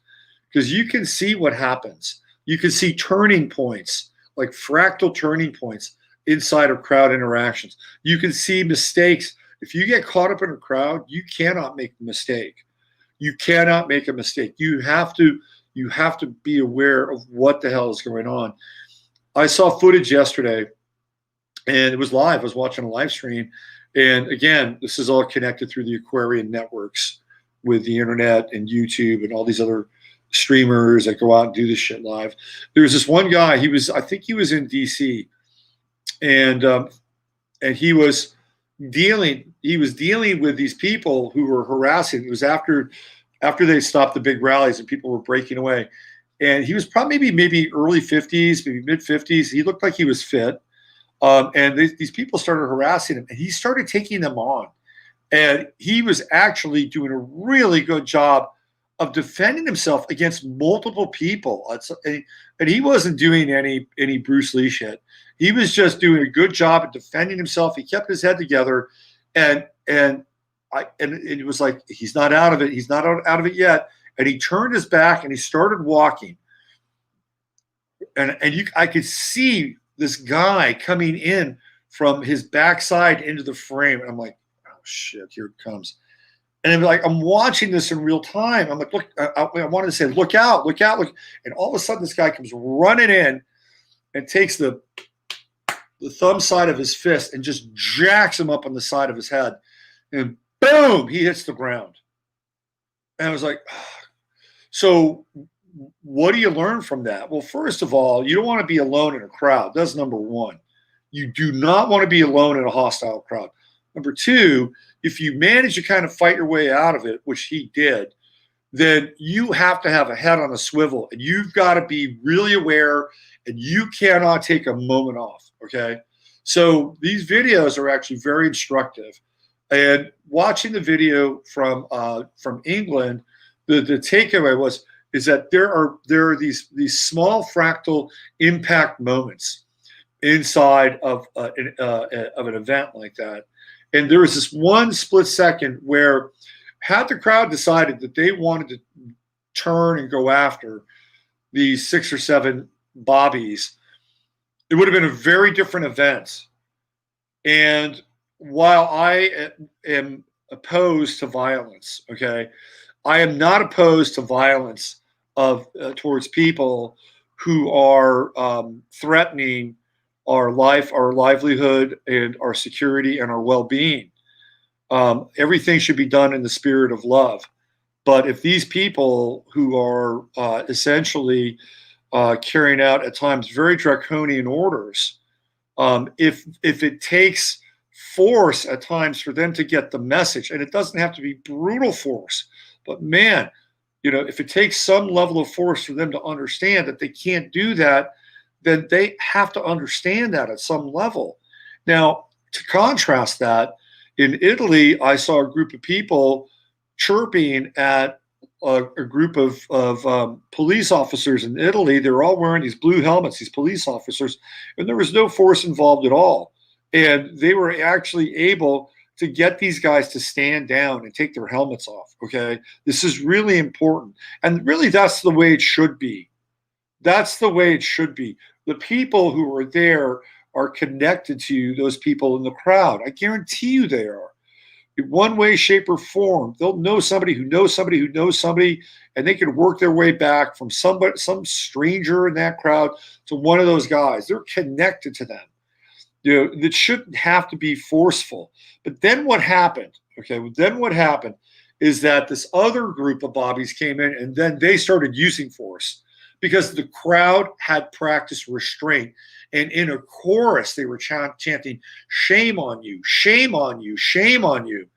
because you can see what happens. You can see turning points, like fractal turning points inside of crowd interactions. You can see mistakes. If you get caught up in a crowd, you cannot make a mistake. You cannot make a mistake. You have to be aware of what the hell is going on. I saw footage yesterday And it was live. I was watching a live stream. And again, this is all connected through the Aquarian networks with the internet and YouTube and all these other streamers that go out and do this shit live. There's this one guy, I think he was in DC, and he was dealing with these people who were harassing. It was after they stopped the big rallies and people were breaking away. And he was probably maybe early 50s, maybe mid 50s. He looked like he was fit. And these people started harassing him, and he started taking them on. And he was actually doing a really good job of defending himself against multiple people. And he wasn't doing any Bruce Lee shit. He was just doing a good job at defending himself. He kept his head together, and it was like, he's not out of it. He's not out of it yet. And he turned his back and he started walking. And I could see this guy coming in from his backside into the frame. And I'm like, oh shit, here it comes. And I'm watching this in real time. I'm like, look, I wanted to say, look out, look out, look. And all of a sudden this guy comes running in and takes the thumb side of his fist and just jacks him up on the side of his head. And boom, he hits the ground. And I was like, oh. So what do you learn from that? Well, first of all, you don't want to be alone in a crowd. That's number one. You do not want to be alone in a hostile crowd. Number two, if you manage to kind of fight your way out of it, which he did, then you have to have a head on a swivel, and you've got to be really aware, and you cannot take a moment off, okay? So these videos are actually very instructive. And watching the video from England, the takeaway is that there are these small fractal impact moments inside of an event like that. And there was this one split second where, had the crowd decided that they wanted to turn and go after these 6 or 7 bobbies, it would have been a very different event. And while I am opposed to violence, okay, I am not opposed to violence towards people who are threatening our life, our livelihood, and our security and our well-being. Everything should be done in the spirit of love. But if these people who are essentially carrying out at times very draconian orders, if it takes force at times for them to get the message, and it doesn't have to be brutal force, but man, if it takes some level of force for them to understand that they can't do that, then they have to understand that at some level. Now, to contrast that, in Italy, I saw a group of people chirping at a group of police officers in Italy. They're all wearing these blue helmets, these police officers, and there was no force involved at all. And they were actually able to get these guys to stand down and take their helmets off, okay? This is really important. And really, that's the way it should be. That's the way it should be. The people who are there are connected to those people in the crowd. I guarantee you they are. In one way, shape, or form, they'll know somebody who knows somebody who knows somebody, and they can work their way back from some stranger in that crowd to one of those guys. They're connected to them. It shouldn't have to be forceful. But then what happened? Okay, then what happened is that this other group of bobbies came in, and then they started using force because the crowd had practiced restraint. And in a chorus, they were chanting, "Shame on you, shame on you, shame on you."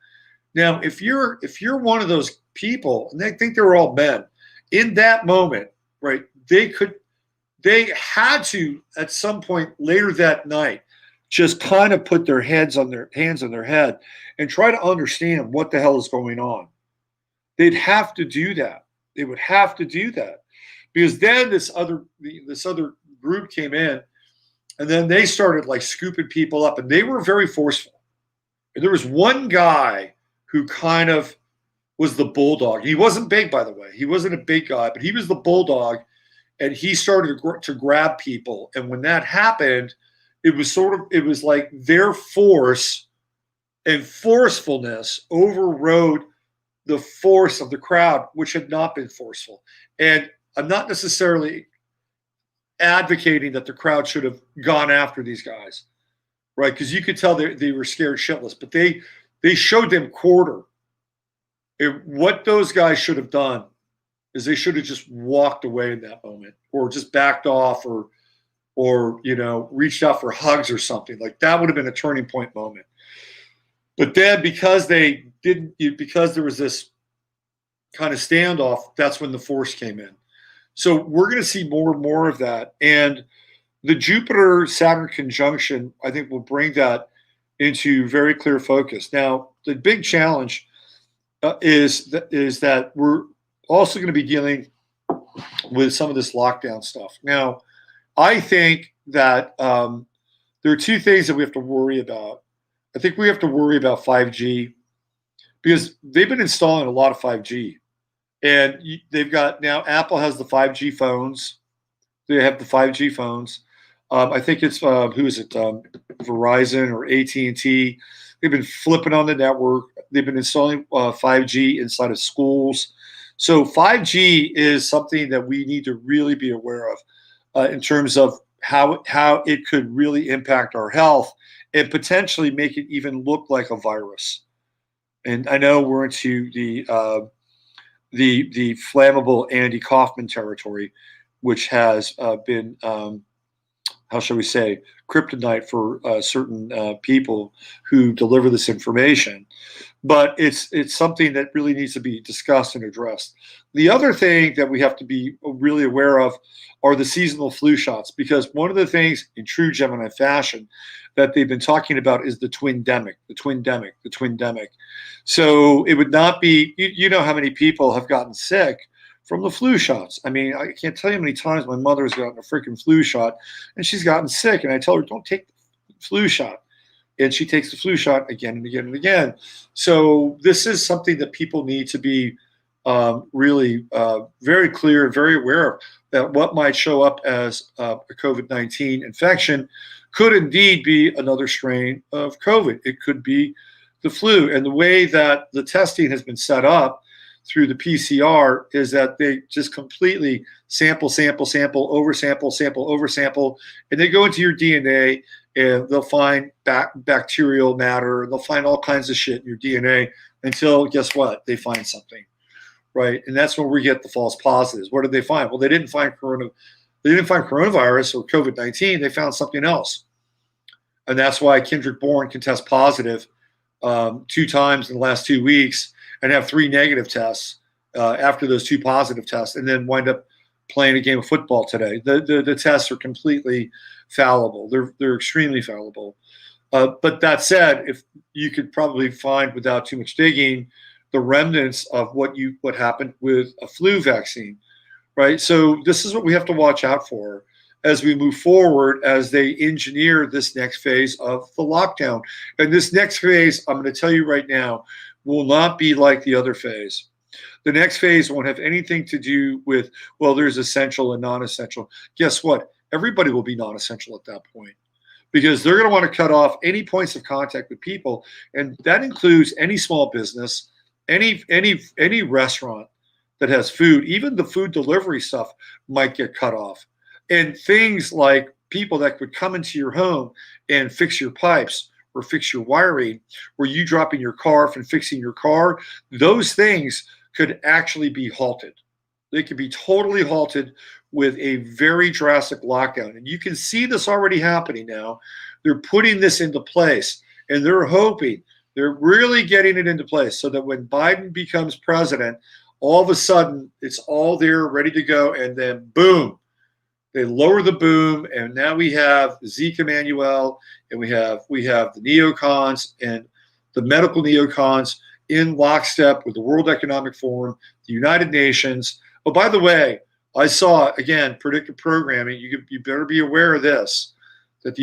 Now, if you're one of those people, and they think they're all men, in that moment, right, they had to, at some point later that night, just kind of put their hands on their head and try to understand what the hell is going on. They'd have to do that. They would have to do that, because then this other group came in, and then they started like scooping people up, and they were very forceful. And there was one guy who kind of was the bulldog. He wasn't big, by the way. He wasn't a big guy, but he was the bulldog, and he started to grab people. And when that happened, it was like their force and forcefulness overrode the force of the crowd, which had not been forceful. And I'm not necessarily advocating that the crowd should have gone after these guys, right? Because you could tell they were scared shitless, but they showed them quarter. What those guys should have done is they should have just walked away in that moment, or just backed off, or reached out for hugs or something. Like that would have been a turning point moment. But then because there was this kind of standoff, that's when the force came in. So we're going to see more and more of that. And the Jupiter-Saturn conjunction, I think, will bring that into very clear focus. Now, the big challenge is that we're also going to be dealing with some of this lockdown stuff. Now, I think that there are two things that we have to worry about. I think we have to worry about 5G, because they've been installing a lot of 5G. And they've got, now Apple has the 5G phones. They have the 5G phones. I think it's, who is it, Verizon or AT&T. They've been flipping on the network. They've been installing 5G inside of schools. So 5G is something that we need to really be aware of in terms of how it could really impact our health and potentially make it even look like a virus. And I know we're into the flammable Andy Kaufman territory, which has been, how shall we say, kryptonite for certain people who deliver this information. But it's something that really needs to be discussed and addressed. The other thing that we have to be really aware of are the seasonal flu shots, because one of the things in true Gemini fashion that they've been talking about is the twindemic. So it would not be, you know how many people have gotten sick from the flu shots. I mean, I can't tell you how many times my mother has gotten a freaking flu shot and she's gotten sick, and I tell her, don't take the flu shot. And she takes the flu shot again and again and again. So this is something that people need to be really very clear and very aware of, that what might show up as a COVID-19 infection could indeed be another strain of COVID. It could be the flu. And the way that the testing has been set up through the PCR is that they just completely sample, oversample, and they go into your DNA, and they'll find bacterial matter, and they'll find all kinds of shit in your DNA until, guess what? They find something, right? And that's where we get the false positives. What did they find? Well, they didn't find coronavirus or COVID-19. They found something else. And that's why Kendrick Bourne can test positive 2 times in the last 2 weeks and have 3 negative tests after those 2 positive tests, and then wind up playing a game of football today. The tests are completely fallible. They're extremely fallible. But that said, if you could probably find, without too much digging, the remnants of what happened with a flu vaccine, right? So this is what we have to watch out for as we move forward, as they engineer this next phase of the lockdown. And this next phase, I'm going to tell you right now, will not be like the other phase. The next phase won't have anything to do with, well, there's essential and non-essential. Guess what? Everybody will be non-essential at that point, because they're going to want to cut off any points of contact with people. And that includes any small business, any restaurant that has food. Even the food delivery stuff might get cut off. And things like people that would come into your home and fix your pipes or fix your wiring, or you dropping your car off and fixing your car, those things could actually be halted. They could be totally halted with a very drastic lockdown. And you can see this already happening now. They're putting this into place, and they're hoping, they're really getting it into place so that when Biden becomes president, all of a sudden it's all there ready to go, and then boom, they lower the boom, and now we have Zeke Emanuel, and we have the neocons and the medical neocons in lockstep with the World Economic Forum, the United Nations. Oh, by the way, I saw, again, predictive programming. You better be aware of this, that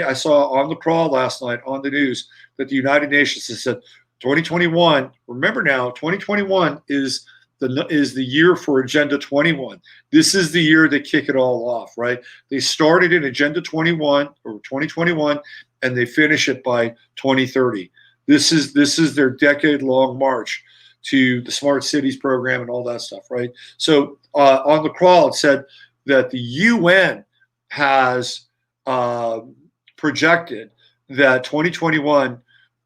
I saw on the crawl last night on the news that the United Nations has said 2021, remember now, 2021 is the year for Agenda 21. This is the year they kick it all off, right? They started in Agenda 21 or 2021, and they finish it by 2030. This is their decade-long march to the Smart Cities program and all that stuff, right? So on the crawl, it said that the UN has projected that 2021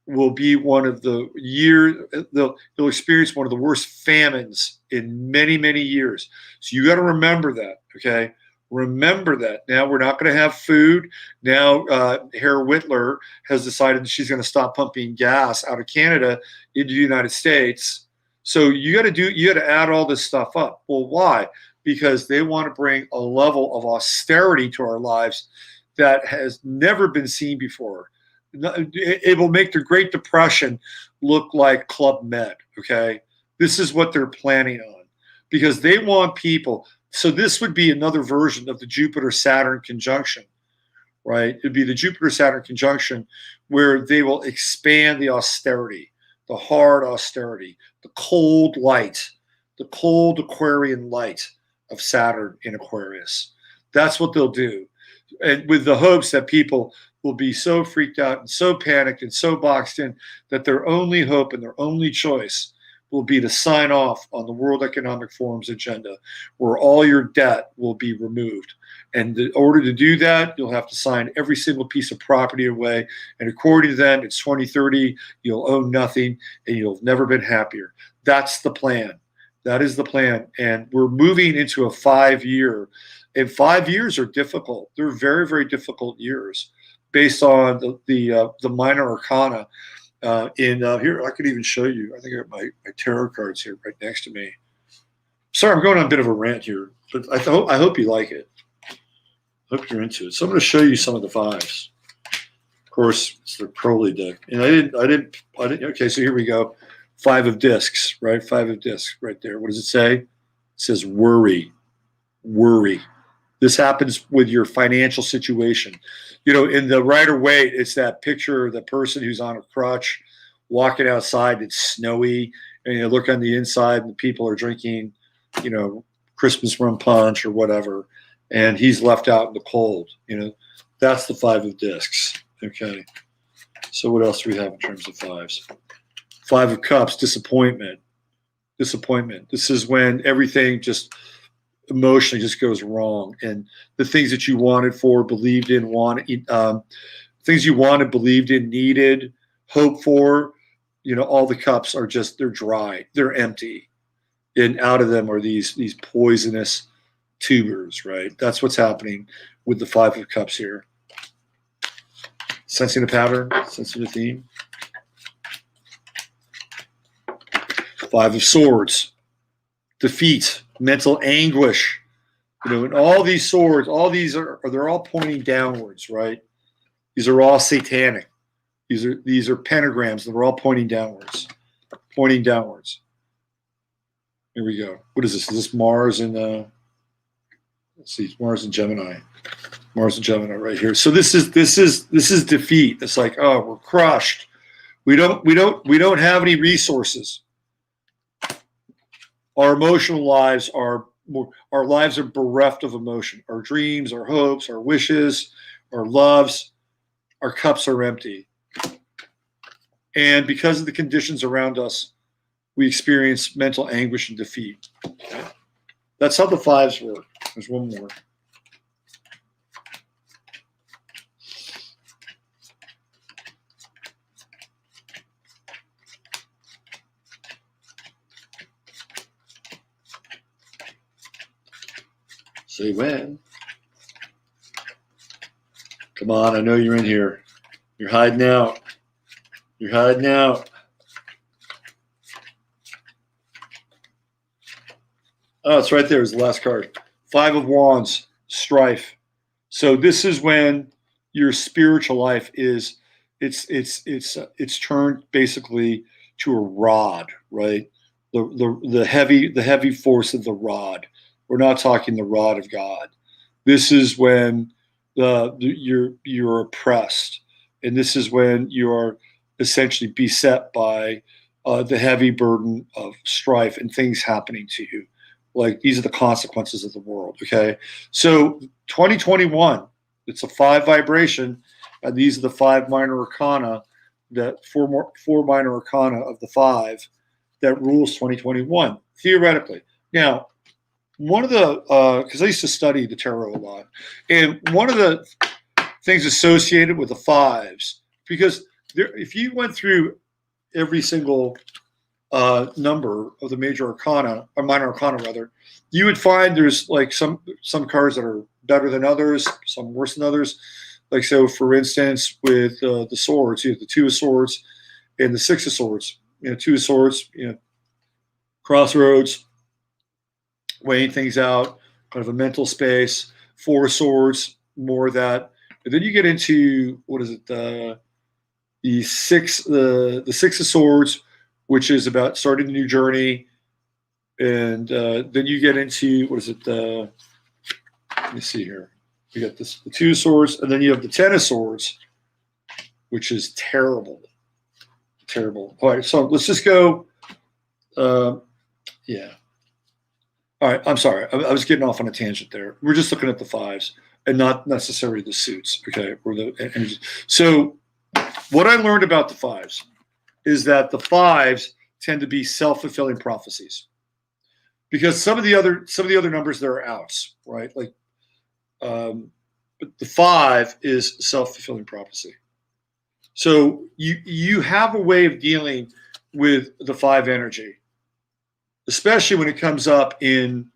will be one of the years, they'll experience one of the worst famines in many, many years. So you got to remember that, okay? Remember that. Now we're not going to have food. Now Herr Whitler has decided that she's going to stop pumping gas out of Canada into the United States. So you got to add all this stuff up. Well, why? Because they want to bring a level of austerity to our lives that has never been seen before. It will make the Great Depression look like Club Med, okay? This is what they're planning on because they want people. So this would be another version of the Jupiter-Saturn conjunction, right? It'd be the Jupiter-Saturn conjunction where they will expand the austerity, the hard austerity, the cold light, the cold Aquarian light of Saturn in Aquarius. That's what they'll do. And with the hopes that people will be so freaked out and so panicked and so boxed in that their only hope and their only choice will be to sign off on the World Economic Forum's agenda, where all your debt will be removed. And in order to do that, you'll have to sign every single piece of property away. And according to them, it's 2030, you'll own nothing, and you'll have never been happier. That's the plan. That is the plan. And we're moving into a 5-year. And 5 years are difficult. They're very, very difficult years based on the minor arcana. Here, I could even show you. I think I have my tarot cards here right next to me. Sorry, I'm going on a bit of a rant here, but I hope you like it. I hope you're into it. So I'm going to show you some of the fives. Of course, it's the Crowley deck, and I didn't. Okay, so here we go. 5 of discs, right? 5 of discs, right there. What does it say? It says worry, worry. This happens with your financial situation. You know, in the Rider-Waite, it's that picture of the person who's on a crutch walking outside. It's snowy, and you look on the inside, and the people are drinking, you know, Christmas rum punch or whatever, and he's left out in the cold. You know, that's the 5 of discs. Okay. So what else do we have in terms of fives? 5 of cups, disappointment. Disappointment. This is when everything just emotionally just goes wrong, and the things that you wanted for, believed in, things you wanted, believed in, needed, hoped for, you know, all the cups are just, they're dry, they're empty, and out of them are these poisonous tubers, right? That's what's happening with the 5 of cups here. Sensing the pattern, sensing the theme. 5 of swords, defeat, mental anguish, you know, and all these swords, all these they're all pointing downwards, right? These are all satanic. These are pentagrams that are all pointing downwards, pointing downwards. Here we go. What is this? Is this Mars and let's see, Mars and Gemini. Mars and Gemini right here. So this is defeat. It's like, oh, we're crushed. We don't have any resources. Our emotional lives our lives are bereft of emotion. Our dreams, our hopes, our wishes, our loves, our cups are empty. And because of the conditions around us, we experience mental anguish and defeat. Okay? That's how the fives work. There's one more. Say when. Come on, I know you're in here. You're hiding out. You're hiding out. Oh, it's right there. It's the last card. 5 of Wands, strife. So this is when your spiritual life is it's turned basically to a rod, right? The heavy force of the rod. We're not talking the rod of God. This is when you're oppressed, and this is when you're essentially beset by the heavy burden of strife and things happening to you. Like, these are the consequences of the world. Okay, so 2021, it's a 5 vibration, and these are the 5 minor arcana, that four minor arcana of the 5 that rules 2021 theoretically. Now, one of the, because I used to study the tarot a lot, and one of the things associated with the 5s because if you went through every single number of the major arcana, or minor arcana rather, you would find there's like some cards that are better than others, some worse than others. Like, so for instance, with the swords, you have the Two of Swords and the Six of Swords. Two of Swords, crossroads, weighing things out, kind of a mental space. Four of Swords, more that. And then you get into, what is it, the Six of Swords, which is about starting a new journey. And then you get into, what is it, let me see here. You got the Two of Swords, and then you have the Ten of Swords, which is terrible. Terrible. All right, so let's just go. Yeah. All right, I'm sorry. I was getting off on a tangent there. We're just looking at the fives and not necessarily the suits, okay? Or the energy. So what I learned about the fives is that the fives tend to be self-fulfilling prophecies, because some of the other numbers, there are outs, right? Like, but the five is self-fulfilling prophecy. So you have a way of dealing with the five energy, especially when it comes up in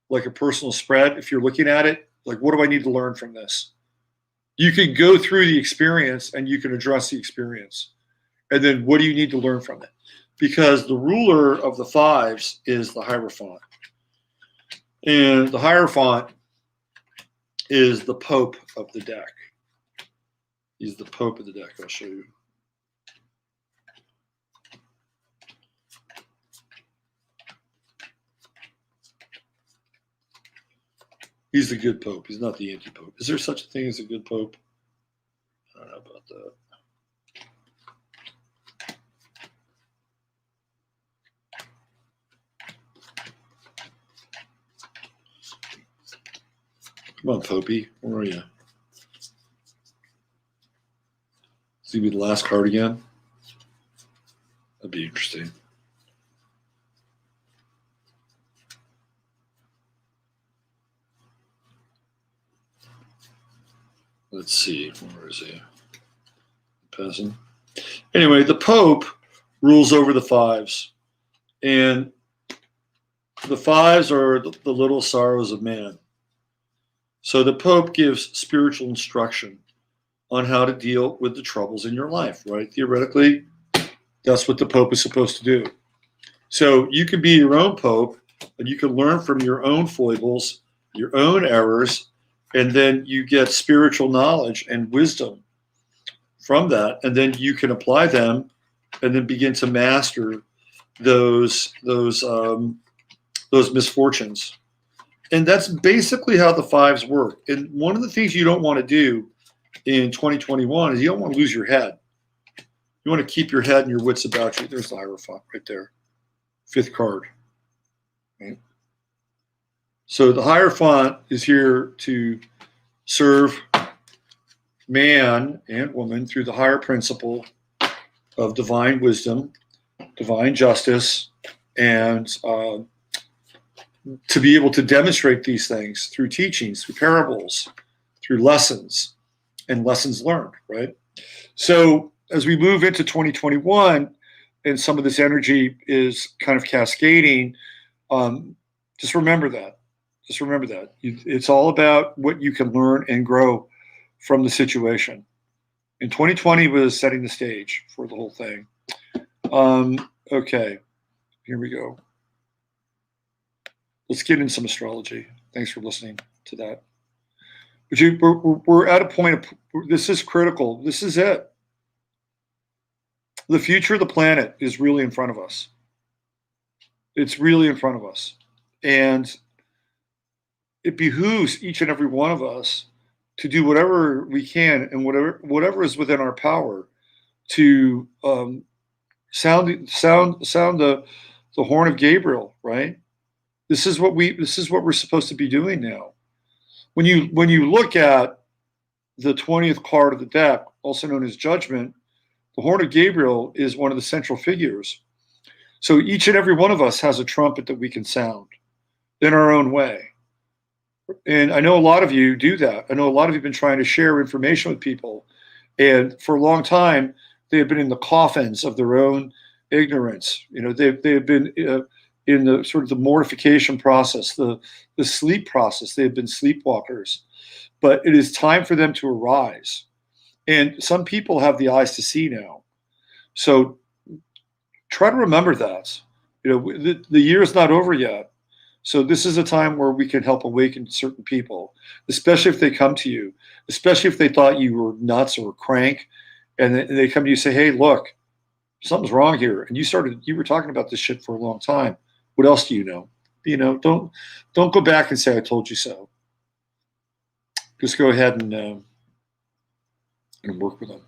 like a personal spread. If you're looking at it, like, what do I need to learn from this? You can go through the experience and you can address the experience. And then what do you need to learn from it? Because the ruler of the fives is the Hierophant. And the Hierophant is the Pope of the deck. He's the Pope of the deck. I'll show you. He's the good Pope. He's not the anti-Pope. Is there such a thing as a good Pope? I don't know about that. Come on, Popey. Where are you? Is he be the last card again? That'd be interesting. Let's see. Where is he? Peasant. Anyway, the Pope rules over the fives. And the fives are the little sorrows of man. So the Pope gives spiritual instruction on how to deal with the troubles in your life, right? Theoretically, that's what the Pope is supposed to do. So you can be your own Pope, and you can learn from your own foibles, your own errors, and then you get spiritual knowledge and wisdom from that, and then you can apply them, and then begin to master those misfortunes. And that's basically how the fives work. And one of the things you don't want to do in 2021 is you don't want to lose your head. You want to keep your head and your wits about you. There's the Hierophant right there. Fifth card. Right? So the Hierophant is here to serve man and woman through the higher principle of divine wisdom, divine justice, and to be able to demonstrate these things through teachings, through parables, through lessons, and lessons learned, right? So as we move into 2021, and some of this energy is kind of cascading, just remember that. Just remember that. It's all about what you can learn and grow from the situation. And 2020 was setting the stage for the whole thing. Okay, here we go. Let's get in some astrology. Thanks for listening to that. But we're at a point of, this is critical. This is it. The future of the planet is really in front of us. It's really in front of us. And it behooves each and every one of us to do whatever we can and whatever is within our power to sound the horn of Gabriel, right? This is what we're supposed to be doing now. When you look at the 20th card of the deck, also known as Judgment, the horn of Gabriel is one of the central figures. So each and every one of us has a trumpet that we can sound in our own way. And I know a lot of you do that. I know a lot of you have been trying to share information with people, And for a long time, they have been in the coffins of their own ignorance. They've been in the sort of the mortification process, the sleep process. They've been sleepwalkers. But it is time for them to arise. And some people have the eyes to see now. So try to remember that. The year is not over yet. So this is a time where we can help awaken certain people, especially if they come to you, especially if they thought you were nuts or a crank, and they come to you and say, "Hey, look, something's wrong here." And you were talking about this shit for a long time. What else do you know? Don't go back and say, "I told you so." Just go ahead and work with them.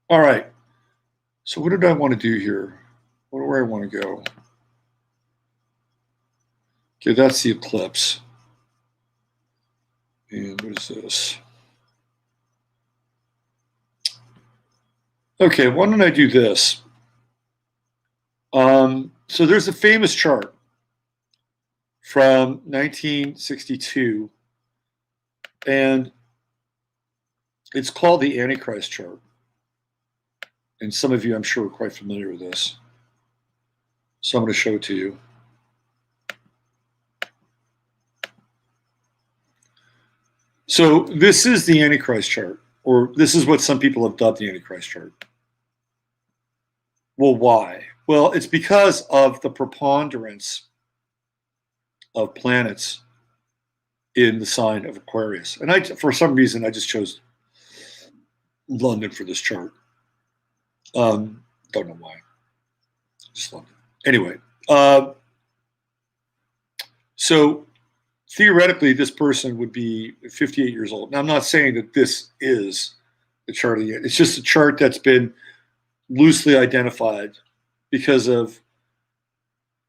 All right. So what did I want to do here? Where I want to go? Okay, that's the eclipse. And what is this? Okay, why don't I do this? So there's a famous chart from 1962, and it's called the Antichrist Chart. And some of you, I'm sure, are quite familiar with this. So I'm going to show it to you. So this is the Antichrist chart, or this is what some people have dubbed the Antichrist chart. Well, why? Well, it's because of the preponderance of planets in the sign of Aquarius. And for some reason, I just chose London for this chart. Don't know why. Just London. Anyway, so theoretically, this person would be 58 years old. Now, I'm not saying that this is the chart of the year. It's just a chart that's been loosely identified because of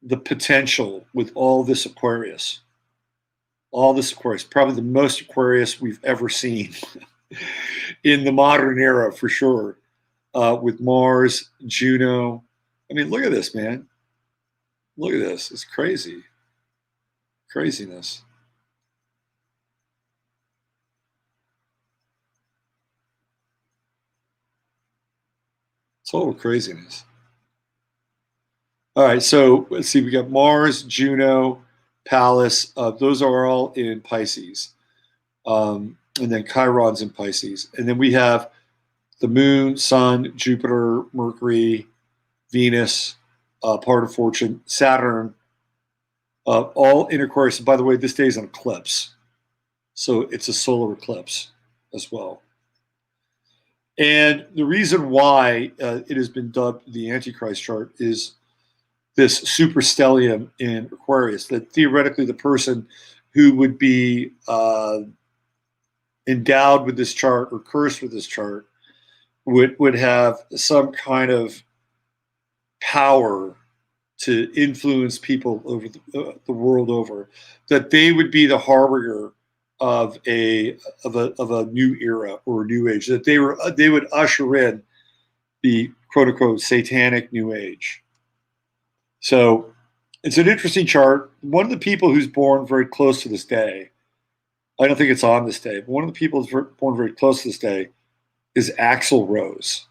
the potential with all this Aquarius. All this Aquarius, probably the most Aquarius we've ever seen in the modern era, for sure, with Mars, Juno. I mean, look at this, man. Look at this. It's crazy. Craziness. Total craziness. All right, so let's see. We got Mars, Juno, Pallas. Those are all in Pisces. And then Chiron's in Pisces. And then we have the Moon, Sun, Jupiter, Mercury, Venus, part of Fortune, Saturn, all in Aquarius. And by the way, this day is an eclipse. So it's a solar eclipse as well. And the reason why it has been dubbed the Antichrist chart is this superstellium in Aquarius, that theoretically the person who would be endowed with this chart or cursed with this chart would have some kind of power to influence people over the world over, that they would be the harbinger of a new era or a new age, that they would usher in the quote unquote satanic new age. So it's an interesting chart. One of the people who's born very close to this day, I don't think it's on this day, but one of the people who's born very close to this day is Axel Rose.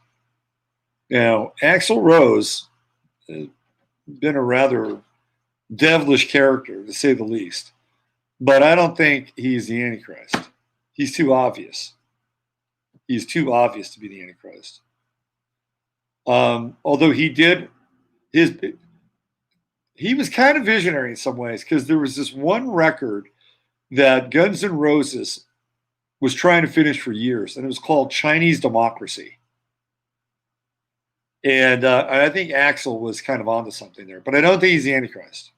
Now, Axel Rose has been a rather devilish character, to say the least. But I don't think he's the Antichrist. He's too obvious. He's too obvious to be the Antichrist. Although he was kind of visionary in some ways, because there was this one record that Guns N' Roses was trying to finish for years, and it was called Chinese Democracy. And I think Axel was kind of onto something there, but I don't think he's the Antichrist.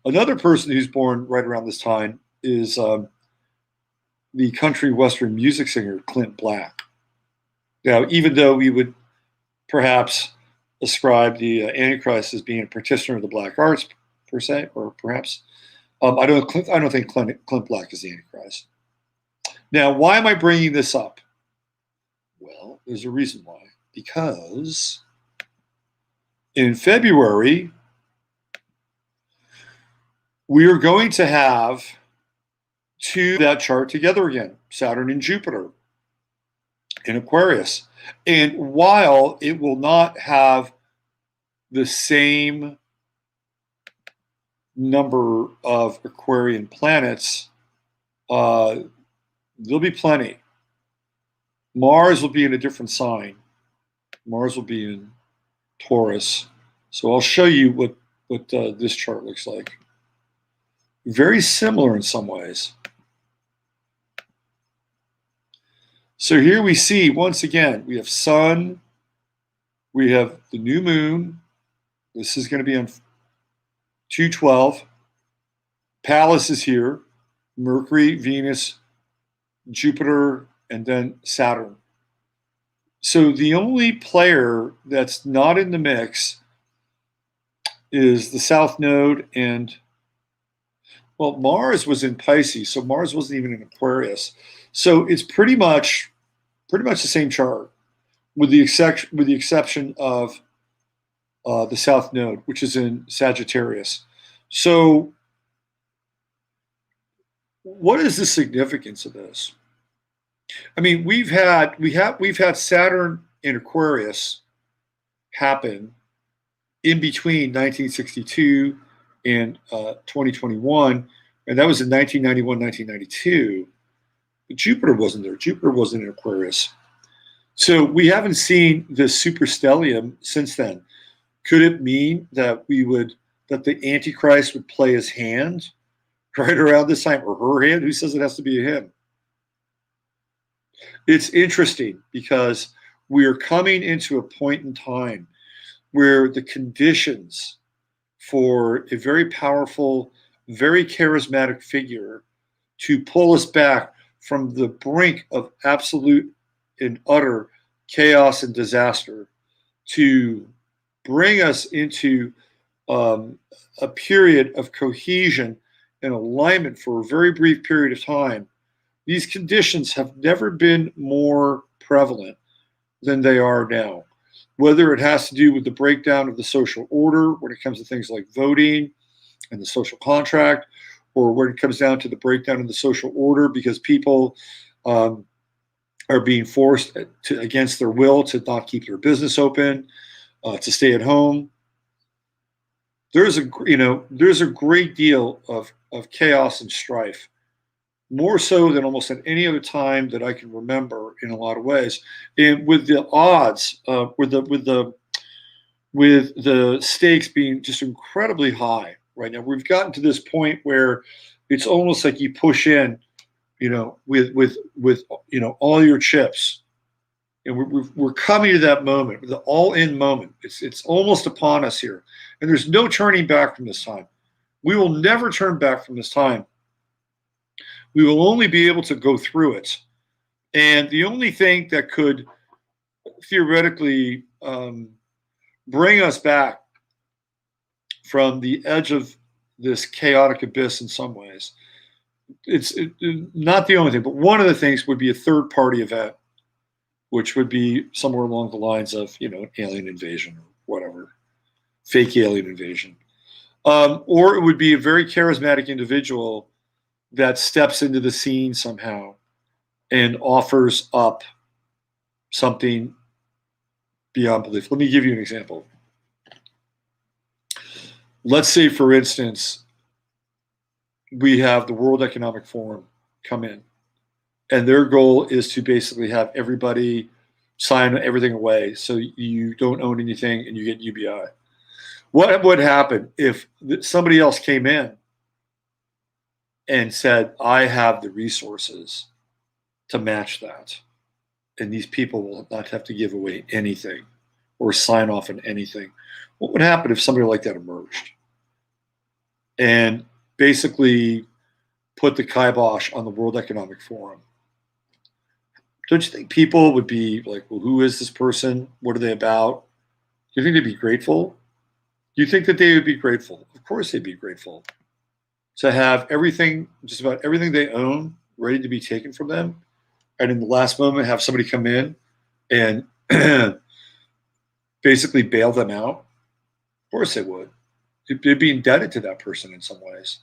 Another person who's born right around this time is the country western music singer Clint Black. Now, even though we would perhaps ascribe the Antichrist as being a practitioner of the black arts, per se, or perhaps, I don't think Clint Black is the Antichrist. Now, why am I bringing this up? Well, there's a reason why. Because in February, we are going to have that chart together again, Saturn and Jupiter. in Aquarius. And while it will not have the same number of Aquarian planets, there'll be plenty. Mars will be in a different sign. Mars will be in Taurus. So I'll show you what this chart looks like. Very similar in some ways. So here we see, once again, we have Sun, we have the new moon. This is going to be on 2/12. Pallas is here, Mercury, Venus, Jupiter, and then Saturn. So the only player that's not in the mix is the South Node, and, well, Mars was in Pisces, so Mars wasn't even in Aquarius. So it's pretty much the same chart, with the exception of the South Node, which is in Sagittarius. So what is the significance of this? I mean, we've had Saturn in Aquarius happen in between 1962 and 2021, and that was in 1991, 1992. But Jupiter wasn't there. Jupiter wasn't in Aquarius. So we haven't seen this superstellium since then. Could it mean that the Antichrist would play his hand right around this time, or her hand? Who says it has to be a him? It's interesting because we are coming into a point in time where the conditions for a very powerful, very charismatic figure to pull us back from the brink of absolute and utter chaos and disaster, to bring us into a period of cohesion and alignment for a very brief period of time. These conditions have never been more prevalent than they are now. Whether it has to do with the breakdown of the social order when it comes to things like voting and the social contract, or when it comes down to the breakdown of the social order because people are being forced against their will to not keep their business open, to stay at home. There's a great deal of chaos and strife, more so than almost at any other time that I can remember in a lot of ways. And with the odds, with the stakes being just incredibly high right now, we've gotten to this point where it's almost like you push in, with all your chips, and we're coming to that moment, the all-in moment. It's almost upon us here, and there's no turning back from this time. We will never turn back from this time. We will only be able to go through it. And the only thing that could theoretically bring us back from the edge of this chaotic abyss in some ways, it's not the only thing, but one of the things would be a third-party event, which would be somewhere along the lines of, an alien invasion or whatever, fake alien invasion. Or it would be a very charismatic individual that steps into the scene somehow and offers up something beyond belief. Let me give you an example. Let's say, for instance, we have the World Economic Forum come in, and their goal is to basically have everybody sign everything away so you don't own anything and you get UBI. What would happen if somebody else came in and said, I have the resources to match that, and these people will not have to give away anything or sign off on anything? What would happen if somebody like that emerged and basically put the kibosh on the World Economic Forum? Don't you think people would be like, well, who is this person? What are they about? Do you think they'd be grateful? Do you think that they would be grateful? Of course they'd be grateful to have everything, just about everything they own, ready to be taken from them, and in the last moment have somebody come in and basically bail them out. Of course they would. They'd be indebted to that person in some ways.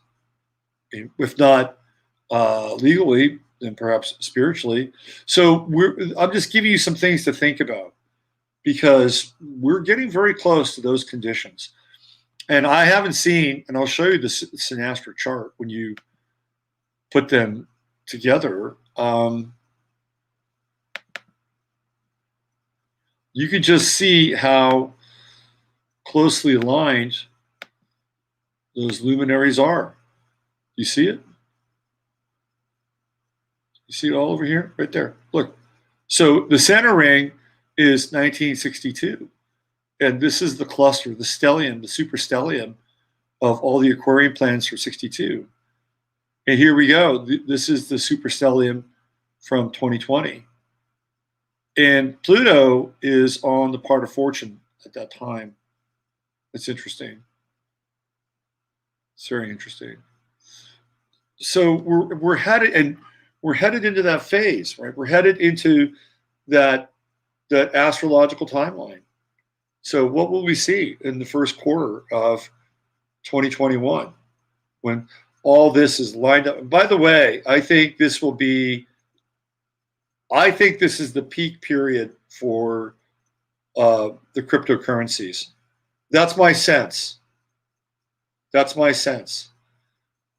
If not legally, and perhaps spiritually. So I'm just giving you some things to think about, because we're getting very close to those conditions. And I haven't seen, and I'll show you the Synastro chart when you put them together. You can just see how closely aligned those luminaries are. You see it? You see it all over here? Right there. Look. So the center ring is 1962. And this is the cluster, the stellium, the superstellium of all the Aquarian planets for 62. And here we go. This is the superstellium from 2020. And Pluto is on the part of fortune at that time. It's interesting. It's very interesting. So we're headed into that phase, right? We're headed into that astrological timeline. So what will we see in the first quarter of 2021 when all this is lined up? And by the way, I think this is the peak period for the cryptocurrencies. That's my sense. That's my sense.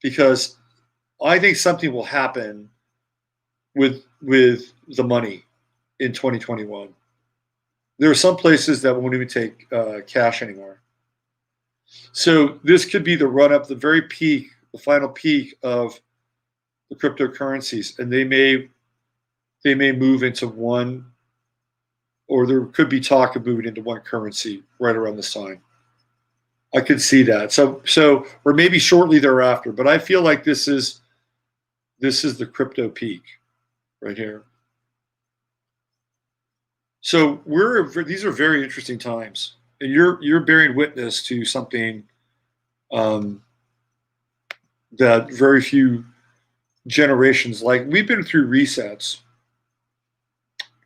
Because I think something will happen with the money in 2021. There are some places that won't even take cash anymore. So this could be the run-up, the very peak, the final peak of the cryptocurrencies. And they may move into one, or there could be talk of moving into one currency right around this time. I could see that. So or maybe shortly thereafter. But I feel like this is the crypto peak right here. So these are very interesting times, and you're bearing witness to something that very few generations, like we've been through resets.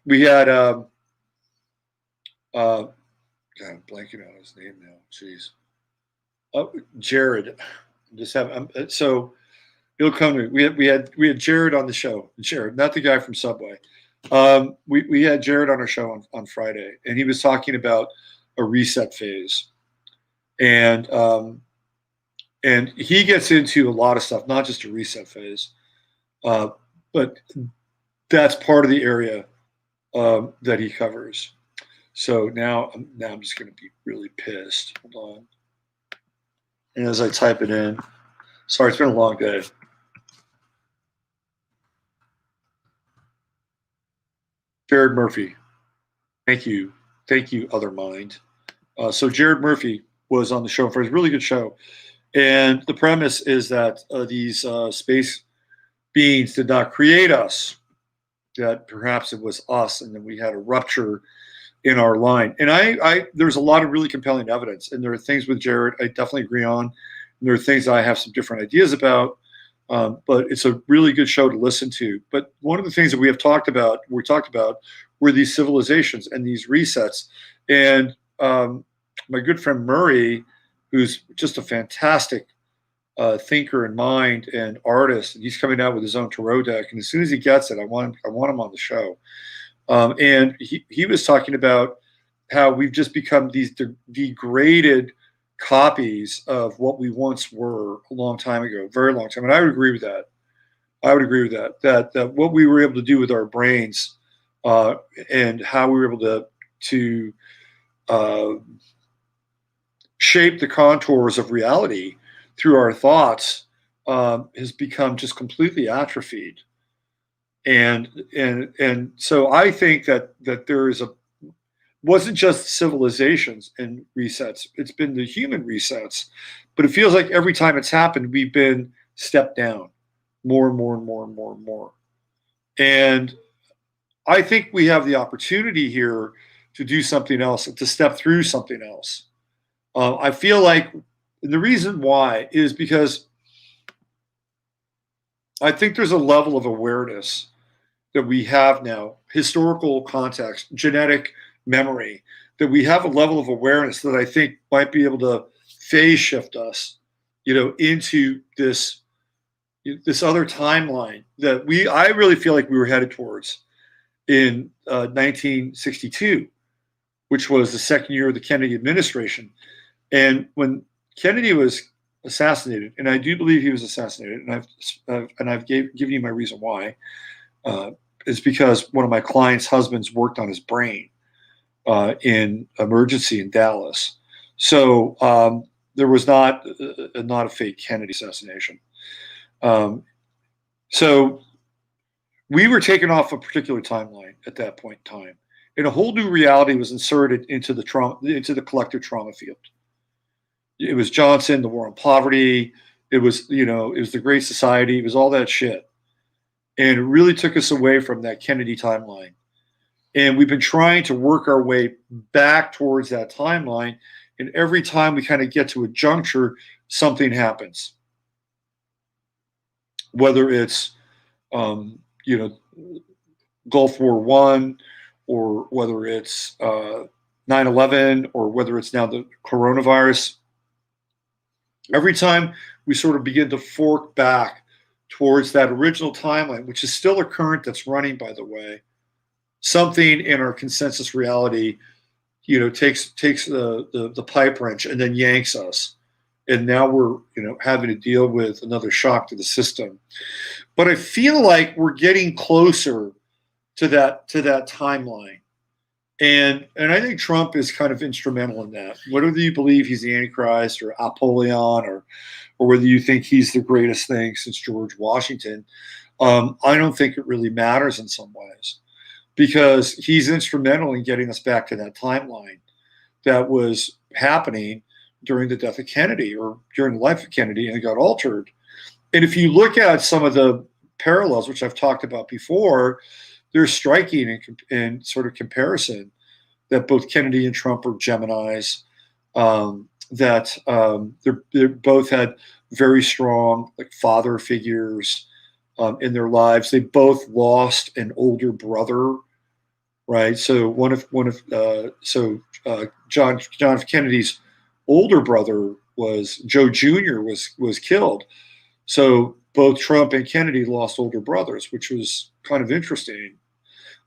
We had God, I'm blanking on his name now. Jeez, Jared. So he'll come to me. We had Jared on the show. Jared, not the guy from Subway. We had Jared on our show on Friday, and he was talking about a reset phase, and he gets into a lot of stuff, not just a reset phase, but that's part of the area that he covers. So now I'm just going to be really pissed. Hold on, and as I type it in, sorry, it's been a long day. Jared Murphy. Thank you, Other Mind. So Jared Murphy was on the show for a really good show. And the premise is that these space beings did not create us, that perhaps it was us, and then we had a rupture in our line. And there's a lot of really compelling evidence. And there are things with Jared I definitely agree on. And there are things I have some different ideas about. But it's a really good show to listen to. But one of the things that we talked about were these civilizations and these resets. And my good friend Murray, who's just a fantastic thinker and mind and artist, and he's coming out with his own tarot deck. And as soon as he gets it, I want him on the show. And he was talking about how we've just become these degraded copies of what we once were a long time ago, very long time. And I would agree with that. That what we were able to do with our brains and how we were able to shape the contours of reality through our thoughts has become just completely atrophied. And so I think that there wasn't just civilizations and resets. It's been the human resets, but it feels like every time it's happened, we've been stepped down more and more and more and more and more. And I think we have the opportunity here to do something else, to step through something else. I feel like the reason why is because I think there's a level of awareness that we have now, historical context, genetic memory, that we have a level of awareness that I think might be able to phase shift us, into this, this other timeline that I really feel like we were headed towards in 1962, which was the second year of the Kennedy administration. And when Kennedy was assassinated, and I do believe he was assassinated, and I've given you my reason why, is because one of my clients' husbands worked on his brain in emergency in Dallas. So there was not a fake Kennedy assassination. So we were taken off a particular timeline at that point in time, and a whole new reality was inserted into the collective trauma field. It was Johnson, the war on poverty. It was, it was the Great Society. It was all that shit. And it really took us away from that Kennedy timeline. And we've been trying to work our way back towards that timeline. And every time we kind of get to a juncture, something happens. Whether it's, Gulf War I, or whether it's 9/11, or whether it's now the coronavirus. Every time we sort of begin to fork back towards that original timeline, which is still a current that's running, by the way, something in our consensus reality, takes the pipe wrench and then yanks us. And now we're, having to deal with another shock to the system. But I feel like we're getting closer to that timeline. And I think Trump is kind of instrumental in that. Whether you believe he's the Antichrist or Apollyon, or whether you think he's the greatest thing since George Washington, I don't think it really matters in some ways, because he's instrumental in getting us back to that timeline that was happening during the death of Kennedy, or during the life of Kennedy, and it got altered. And if you look at some of the parallels, which I've talked about before, they're striking in sort of comparison, that both Kennedy and Trump are Geminis, that they both had very strong father figures in their lives. They both lost an older brother, right? So John F. Kennedy's older brother was Joe Jr. was killed. So both Trump and Kennedy lost older brothers, which was kind of interesting.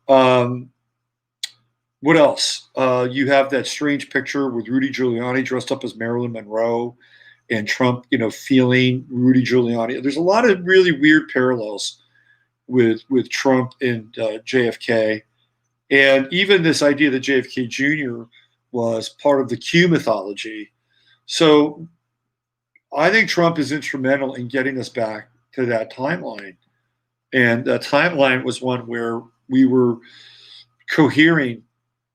What else? You have that strange picture with Rudy Giuliani dressed up as Marilyn Monroe, and Trump, feeling Rudy Giuliani. There's a lot of really weird parallels with Trump and JFK. And even this idea that JFK Jr. was part of the Q mythology. So I think Trump is instrumental in getting us back to that timeline. And that timeline was one where we were cohering.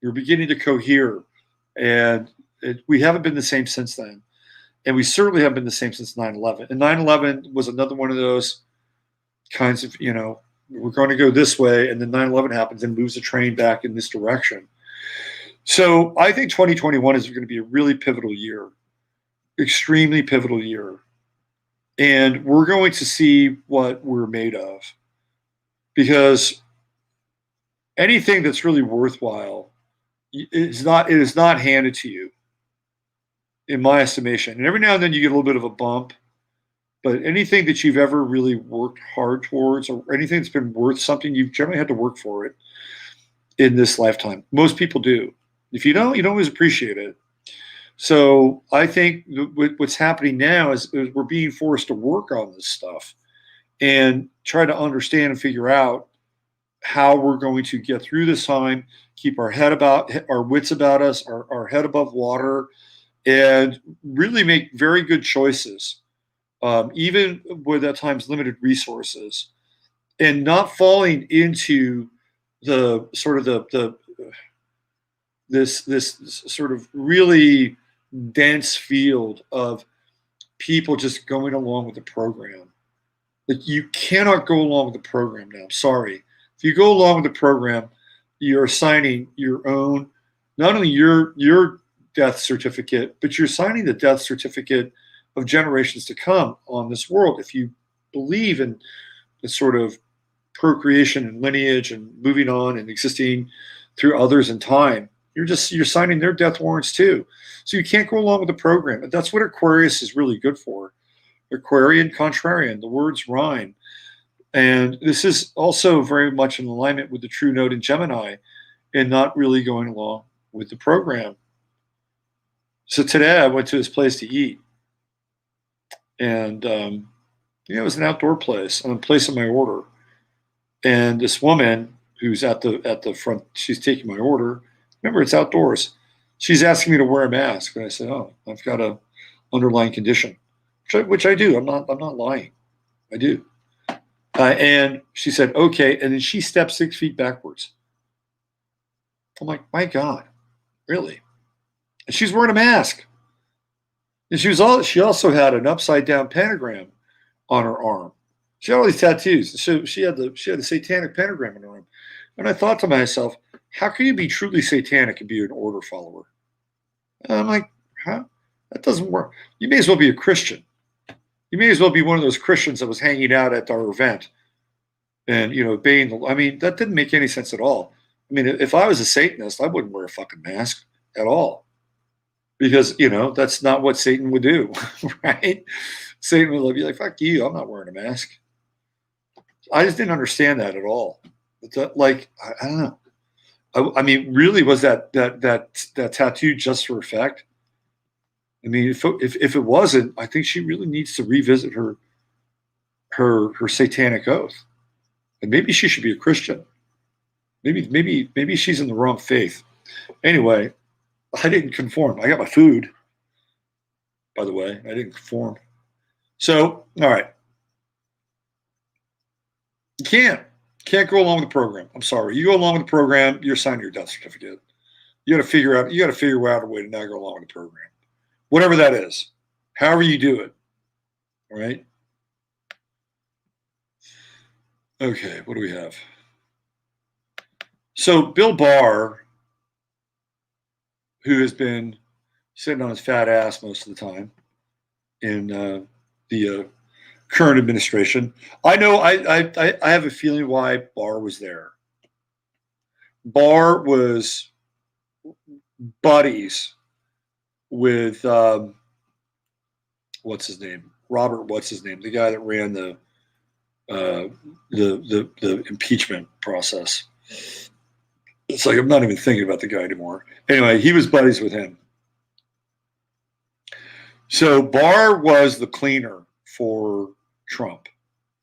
We were beginning to cohere. And we haven't been the same since then. And we certainly haven't been the same since 9/11. And 9/11 was another one of those kinds of, we're going to go this way, and then 9/11 happens and moves the train back in this direction. So I think 2021 is going to be a really pivotal year, extremely pivotal year. And we're going to see what we're made of. Because anything that's really worthwhile it is not handed to you, in my estimation. And every now and then you get a little bit of a bump. But anything that you've ever really worked hard towards, or anything that's been worth something, you've generally had to work for it in this lifetime. Most people do. If you don't, you don't always appreciate it. So I think what's happening now is we're being forced to work on this stuff and try to understand and figure out how we're going to get through this time, keep our wits about us, our head above water, and really make very good choices. Even with at times limited resources, and not falling into the sort of this sort of really dense field of people just going along with the program. Like, you cannot go along with the program now. I'm sorry. If you go along with the program, you're signing your own, not only your death certificate, but you're signing the death certificate of generations to come on this world. If you believe in the sort of procreation and lineage and moving on and existing through others in time, you're signing their death warrants too. So you can't go along with the program. And that's what Aquarius is really good for. Aquarian, contrarian. The words rhyme. And this is also very much in alignment with the true node in Gemini and not really going along with the program. So today I went to this place to eat. And, it was an outdoor place. I'm placing my order. And this woman who's at the front, she's taking my order. Remember, it's outdoors. She's asking me to wear a mask. And I said, oh, I've got a underlying condition, which I do. I'm not lying. I do. And she said, okay. And then she stepped 6 feet backwards. I'm like, my God, really? And she's wearing a mask. And she also had an upside down pentagram on her arm. She had all these tattoos. So she had the satanic pentagram on her arm. And I thought to myself, how can you be truly satanic and be an order follower? And I'm like, huh? That doesn't work. You may as well be a Christian. You may as well be one of those Christians that was hanging out at our event and, obeying the. I mean, that didn't make any sense at all. I mean, if I was a Satanist, I wouldn't wear a fucking mask at all. Because, that's not what Satan would do, right? Satan would be like, fuck you, I'm not wearing a mask. I just didn't understand that at all. I don't know. I mean, really, was that tattoo just for effect? I mean, if it wasn't, I think she really needs to revisit her satanic oath. And maybe she should be a Christian. Maybe she's in the wrong faith. Anyway, I didn't conform. I got my food, by the way. I didn't conform. So, all right. You can't go along with the program. I'm sorry. You go along with the program, you're signing your death certificate. You got to figure out a way to not go along with the program. Whatever that is. However you do it. All right. Okay, what do we have? So Bill Barr, who has been sitting on his fat ass most of the time in the current administration. I know I have a feeling why Barr was there. Barr was buddies with what's his name? The guy that ran the impeachment process. It's like I'm not even thinking about the guy anymore. Anyway, he was buddies with him. So Barr was the cleaner for Trump.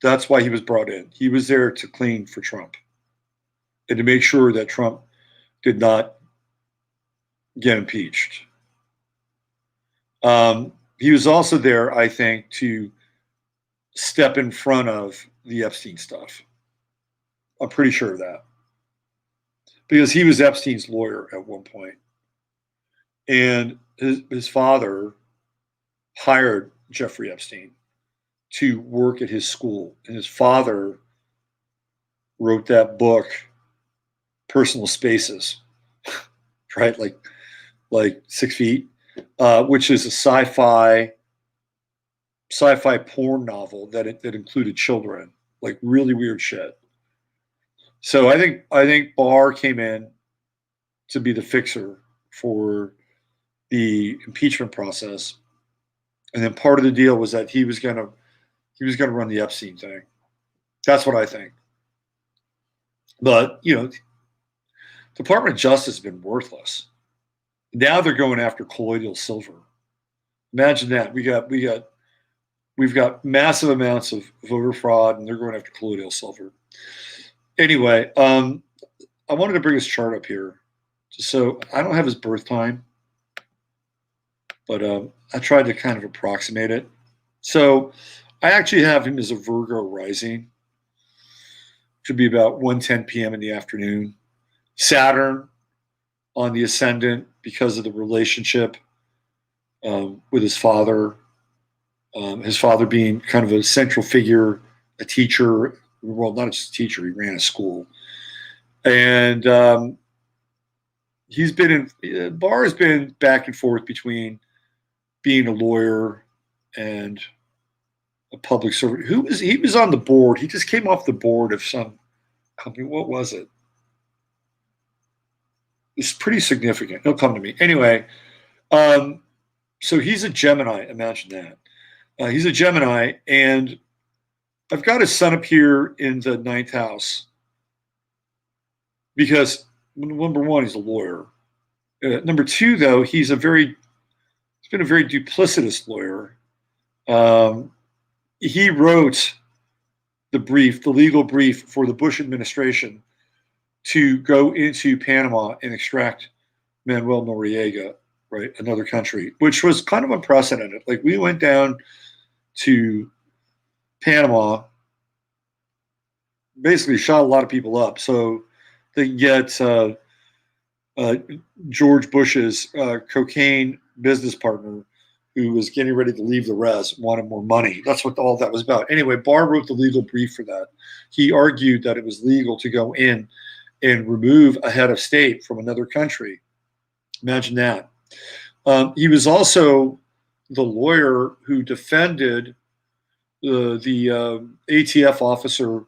That's why he was brought in. He was there to clean for Trump and to make sure that Trump did not get impeached. He was also there, I think, to step in front of the Epstein stuff. I'm pretty sure of that. Because he was Epstein's lawyer at one point. And his father hired Jeffrey Epstein to work at his school. And his father wrote that book, Personal Spaces, right? Like 6 feet, which is a sci-fi porn novel that included children, like really weird shit. So I think Barr came in to be the fixer for the impeachment process, and then part of the deal was that he was gonna run the Epstein thing. That's what I think. But Department of Justice has been worthless. Now they're going after colloidal silver. Imagine that. We've got massive amounts of voter fraud, and they're going after colloidal silver. Anyway, I wanted to bring his chart up here. So I don't have his birth time, but I tried to kind of approximate it. So I actually have him as a Virgo rising. Should be about 1:10 p.m. in the afternoon. Saturn on the ascendant because of the relationship with his father. His father being kind of a central figure, a teacher. Well, not just a teacher, he ran a school. And Barr has been back and forth between being a lawyer and a public servant. He was on the board. He just came off the board of some company. What was it? It's pretty significant. He'll come to me. Anyway, so he's a Gemini. Imagine that. He's a Gemini, and I've got his sun up here in the 9th house because, number one, he's a lawyer. Number two, though, he's been a very duplicitous lawyer. He wrote the legal brief for the Bush administration to go into Panama and extract Manuel Noriega, right, another country, which was kind of unprecedented. Like, we went down to Panama, basically shot a lot of people up so they can get George Bush's cocaine business partner, who was getting ready to leave the res, wanted more money. That's what all that was about. Anyway, Barr wrote the legal brief for that. He argued that it was legal to go in and remove a head of state from another country. Imagine that. He was also the lawyer who defended the ATF officer, I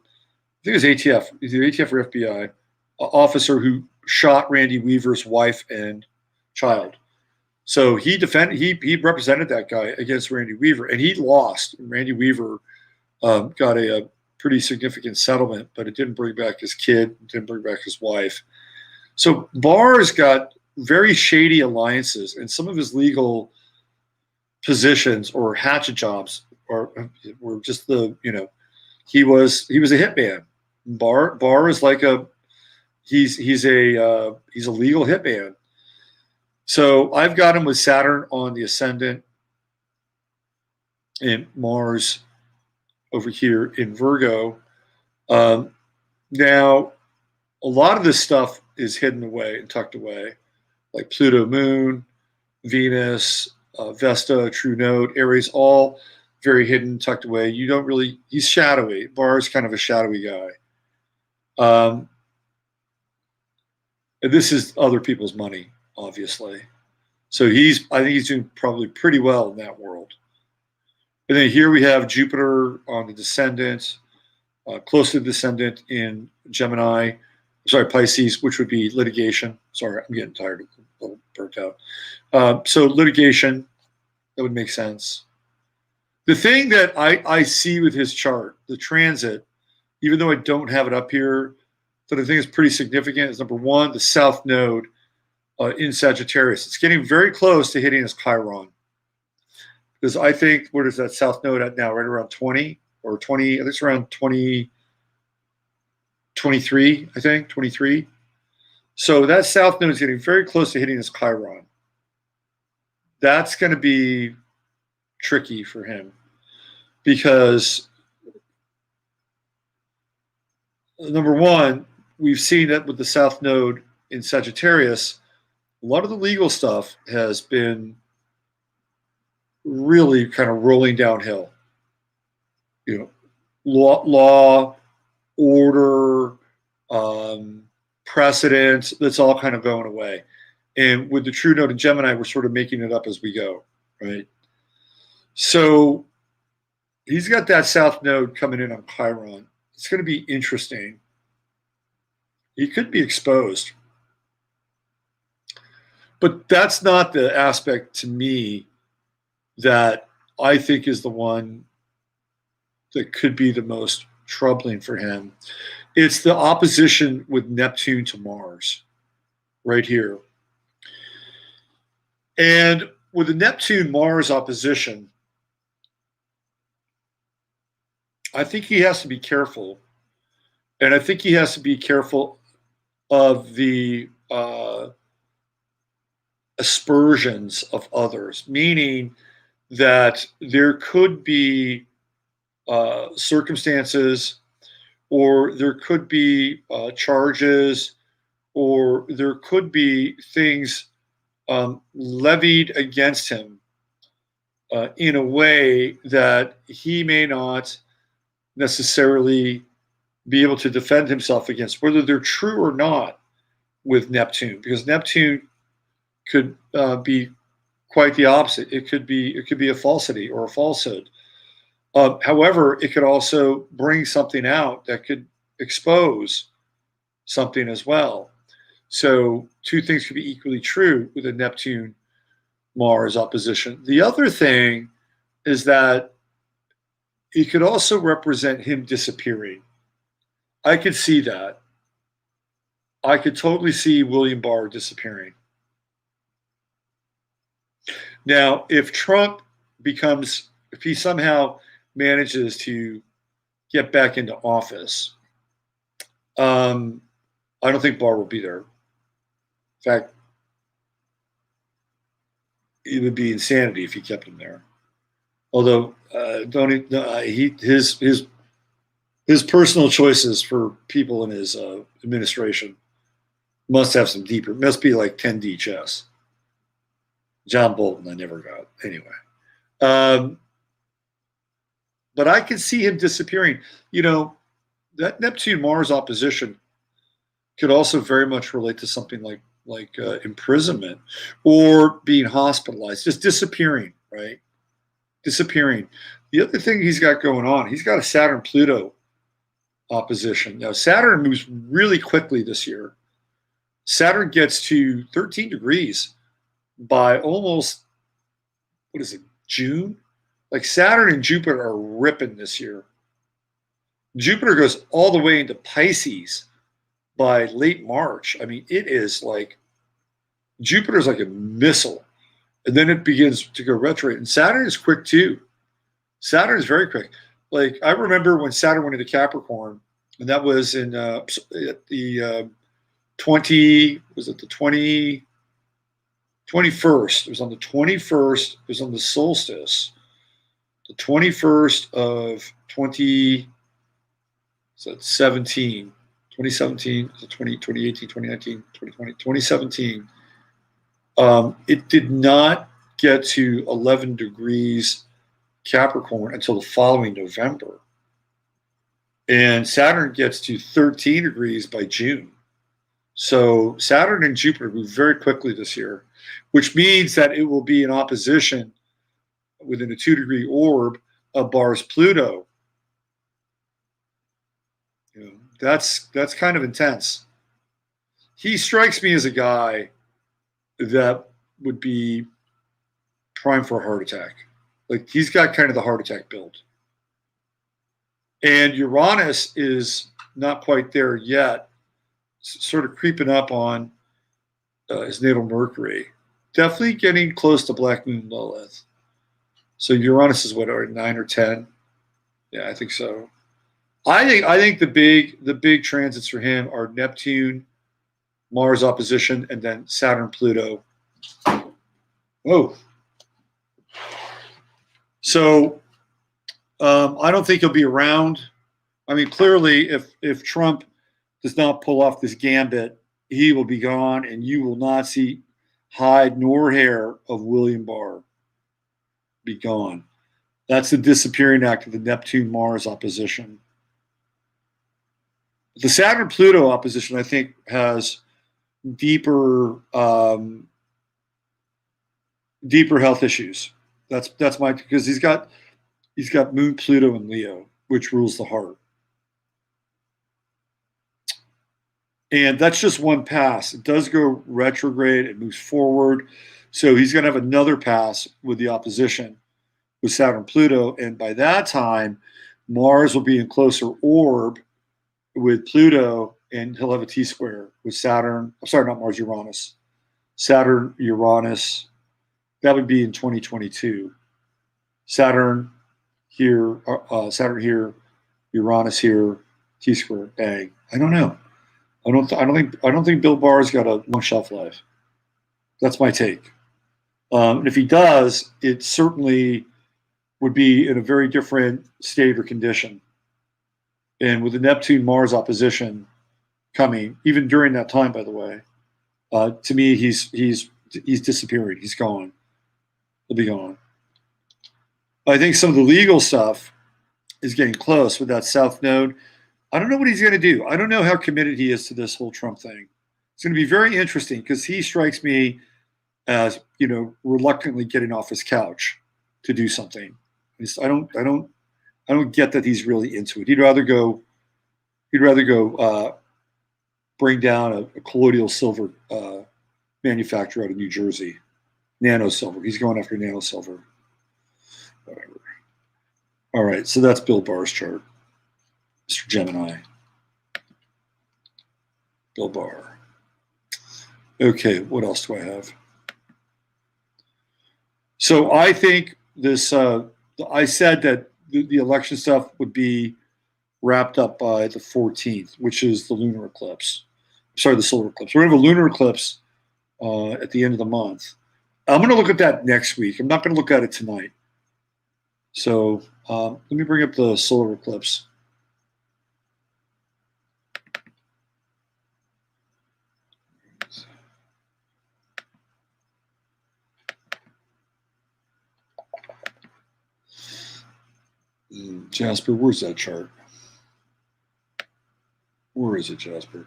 think it was ATF, either ATF or FBI, officer who shot Randy Weaver's wife and child. So he represented that guy against Randy Weaver, and he lost. Randy Weaver got a pretty significant settlement, but it didn't bring back his kid, it didn't bring back his wife. So Barr's got very shady alliances, and some of his legal positions or hatchet jobs were just he was a hitman. Barr is like he's a legal hitman. So I've got him with Saturn on the Ascendant and Mars over here in Virgo. Now, a lot of this stuff is hidden away and tucked away, like Pluto, Moon, Venus, Vesta, True Node, Aries, all very hidden, tucked away. You don't really, he's shadowy. Barr's kind of a shadowy guy. And this is other people's money, obviously. So I think he's doing probably pretty well in that world. And then here we have Jupiter on the Descendant, close to the Descendant in Pisces, which would be litigation. Sorry, I'm getting tired, a little burnt out. So litigation, that would make sense. The thing that I see with his chart, the transit, even though I don't have it up here, but I think it's pretty significant, is number one, the South Node in Sagittarius. It's getting very close to hitting his Chiron. Because I think, where is that South Node at now? Right around 20 or 20, I think it's around 20, 23, I think, 23. So that South Node is getting very close to hitting his Chiron. That's going to be tricky for him because, number one, we've seen that with the South Node in Sagittarius, a lot of the legal stuff has been really kind of rolling downhill. Law, order, precedent, that's all kind of going away. And with the True Node in Gemini, we're sort of making it up as we go, right? So he's got that South Node coming in on Chiron. It's going to be interesting. He could be exposed. But that's not the aspect to me that I think is the one that could be the most troubling for him. It's the opposition with Neptune to Mars right here. And with the Neptune-Mars opposition, I think he has to be careful. And I think he has to be careful of the aspersions of others, meaning that there could be circumstances, or there could be charges, or there could be things levied against him in a way that he may not necessarily be able to defend himself against, whether they're true or not with Neptune, because Neptune could be quite the opposite. It could be a falsity or a falsehood. However, it could also bring something out that could expose something as well. So two things could be equally true with a Neptune-Mars opposition. The other thing is that it could also represent him disappearing. I could see that. I could totally see William Barr disappearing. Now, if Trump if he somehow manages to get back into office, I don't think Barr will be there. In fact, it would be insanity if he kept him there. Although, his personal choices for people in his administration must have some deeper. Must be like 10D chess. John Bolton, I never got anyway. But I could see him disappearing. That Neptune-Mars opposition could also very much relate to something like imprisonment or being hospitalized, just disappearing, right? Disappearing. The other thing he's got going on, he's got a Saturn-Pluto opposition. Now, Saturn moves really quickly this year. Saturn gets to 13 degrees by almost, June? Like Saturn and Jupiter are ripping this year. Jupiter goes all the way into Pisces by late March. I mean, it is like, Jupiter's like a missile. And then it begins to go retrograde. And Saturn is quick too. Saturn is very quick. Like, I remember when Saturn went into Capricorn, and that was in the 21st. It was on the 21st. It was on the solstice. The 21st of 2017. 2017, 2018, 2019, 2020, 2017. It did not get to 11 degrees Capricorn until the following November. And Saturn gets to 13 degrees by June. So Saturn and Jupiter move very quickly this year, which means that it will be in opposition within a 2-degree orb of Barr's Pluto. That's kind of intense. He strikes me as a guy that would be prime for a heart attack. Like, he's got kind of the heart attack build. And Uranus is not quite there yet, sort of creeping up on his natal Mercury. Definitely getting close to Black Moon Lilith. So Uranus is what, 9 or 10? Yeah, I think so. I think the big transits for him are Neptune, Mars opposition, and then Saturn, Pluto. Whoa. So I don't think he'll be around. I mean, clearly, if Trump does not pull off this gambit, he will be gone, and you will not see hide nor hair of William Barr. Be gone. That's the disappearing act of the Neptune-Mars opposition. The Saturn-Pluto opposition, I think, has deeper health issues. That's because he's got Moon, Pluto, and Leo, which rules the heart. And that's just one pass. It does go retrograde. It moves forward. So he's going to have another pass with the opposition with Saturn, Pluto. And by that time, Mars will be in closer orb with Pluto, and he'll have a T-square with Saturn. I'm sorry, not Mars, Uranus. Saturn, Uranus. That would be in 2022. Saturn here, Uranus here, T-square, bang. I don't know. I don't think Bill Barr's got a long shelf life. That's my take. And if he does, it certainly would be in a very different state or condition. And with the Neptune-Mars opposition coming, even during that time, by the way, to me, he's disappearing. He's gone. He'll be gone. I think some of the legal stuff is getting close with that South Node. I don't know what he's going to do. I don't know how committed he is to this whole Trump thing. It's going to be very interesting because he strikes me as, reluctantly getting off his couch to do something. I don't get that he's really into it. He'd rather go bring down a colloidal silver manufacturer out of New Jersey, nano silver. He's going after nano silver. Whatever. All right, so that's Bill Barr's chart. Mr. Gemini. Bill Barr. Okay, what else do I have? So I think this, I said that the election stuff would be wrapped up by the 14th, which is the lunar eclipse. Sorry, the solar eclipse. We're going to have a lunar eclipse at the end of the month. I'm going to look at that next week. I'm not going to look at it tonight. So let me bring up the solar eclipse. Jasper, where's that chart? Where is it, Jasper?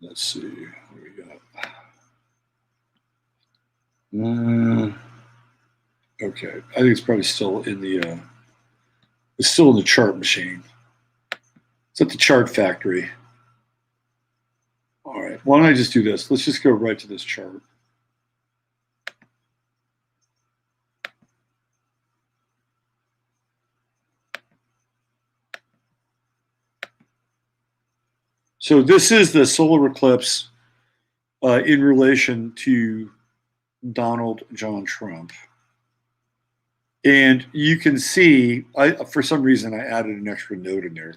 Let's see. What we got? Okay, I think it's probably still in the chart machine. It's at the chart factory. All right, why don't I just do this? Let's just go right to this chart. So this is the solar eclipse in relation to Donald John Trump. And you can see, for some reason, I added an extra note in there.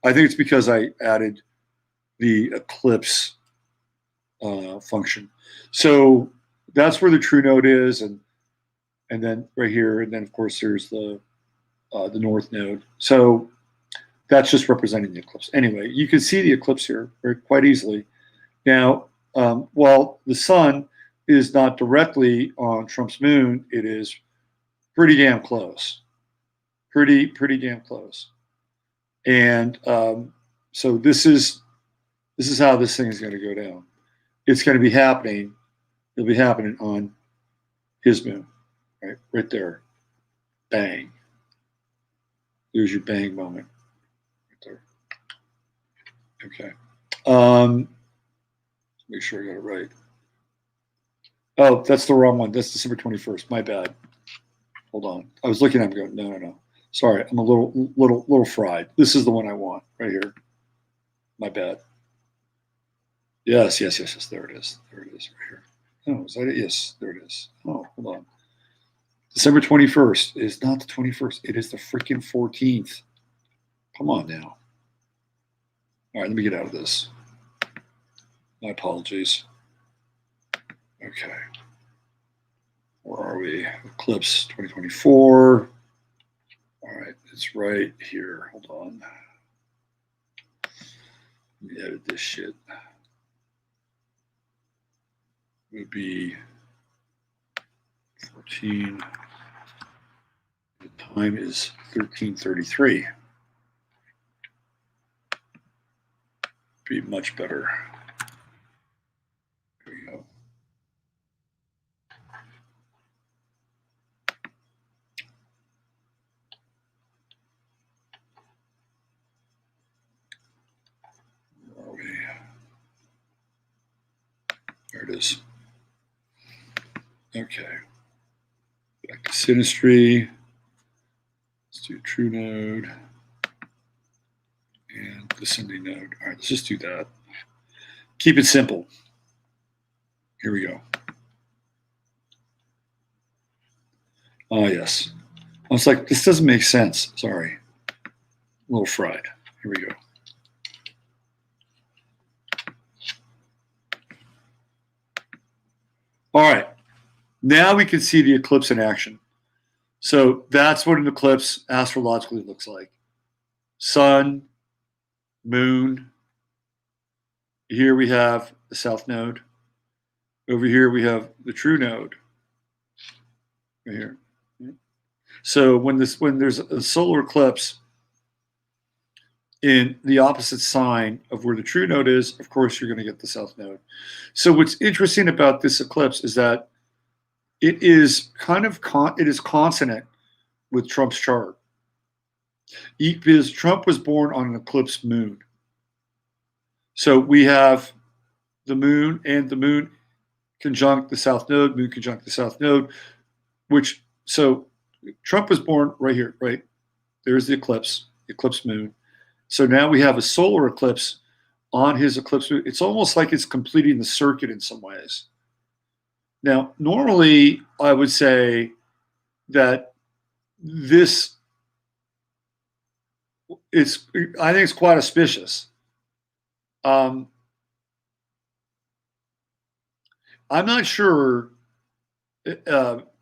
I think it's because I added the eclipse function. So that's where the true node is, and then right here, and then of course there's the north node. So that's just representing the eclipse. Anyway, you can see the eclipse here quite easily. Now, while the sun is not directly on Trump's moon, it is pretty damn close. Pretty damn close. And so this is how this thing is going to go down. It's going to be happening. It'll be happening on his moon, right there. Bang. There's your bang moment. There. Okay. Make sure I got it right. Oh, that's the wrong one. That's December 21st. My bad. Hold on. I was looking at him going, no. Sorry, I'm a little fried. This is the one I want right here. My bad. Yes. There it is. There it is right here. Oh, is that it? Yes, there it is. Oh, hold on. December 21st is not the 21st. It is the freaking 14th. Come on now. All right, let me get out of this. My apologies. Okay. Where are we? Eclipse 2024. All right, it's right here. Hold on. Let me edit this shit. It would be 14. The time is 13:33. Be much better. Here we go. Where are we? There it is. Okay. Back to synastry. Let's do true node and descending node. All right, let's just do that. Keep it simple. Here we go. Oh, yes. I was like, this doesn't make sense. Sorry. A little fried. Here we go. All right. Now we can see the eclipse in action. So that's what an eclipse astrologically looks like. Sun, moon. Here we have the south node. Over here we have the true node. Right here. So when there's a solar eclipse in the opposite sign of where the true node is, of course you're going to get the south node. So what's interesting about this eclipse is that it is consonant with Trump's chart, because Trump was born on an eclipse moon. So we have the moon and the moon conjunct the south node, moon conjunct the south node, so Trump was born right here, right? There's the eclipse moon. So now we have a solar eclipse on his eclipse moon. It's almost like it's completing the circuit in some ways. Now, normally I would say that this is, I think it's quite auspicious. I'm not sure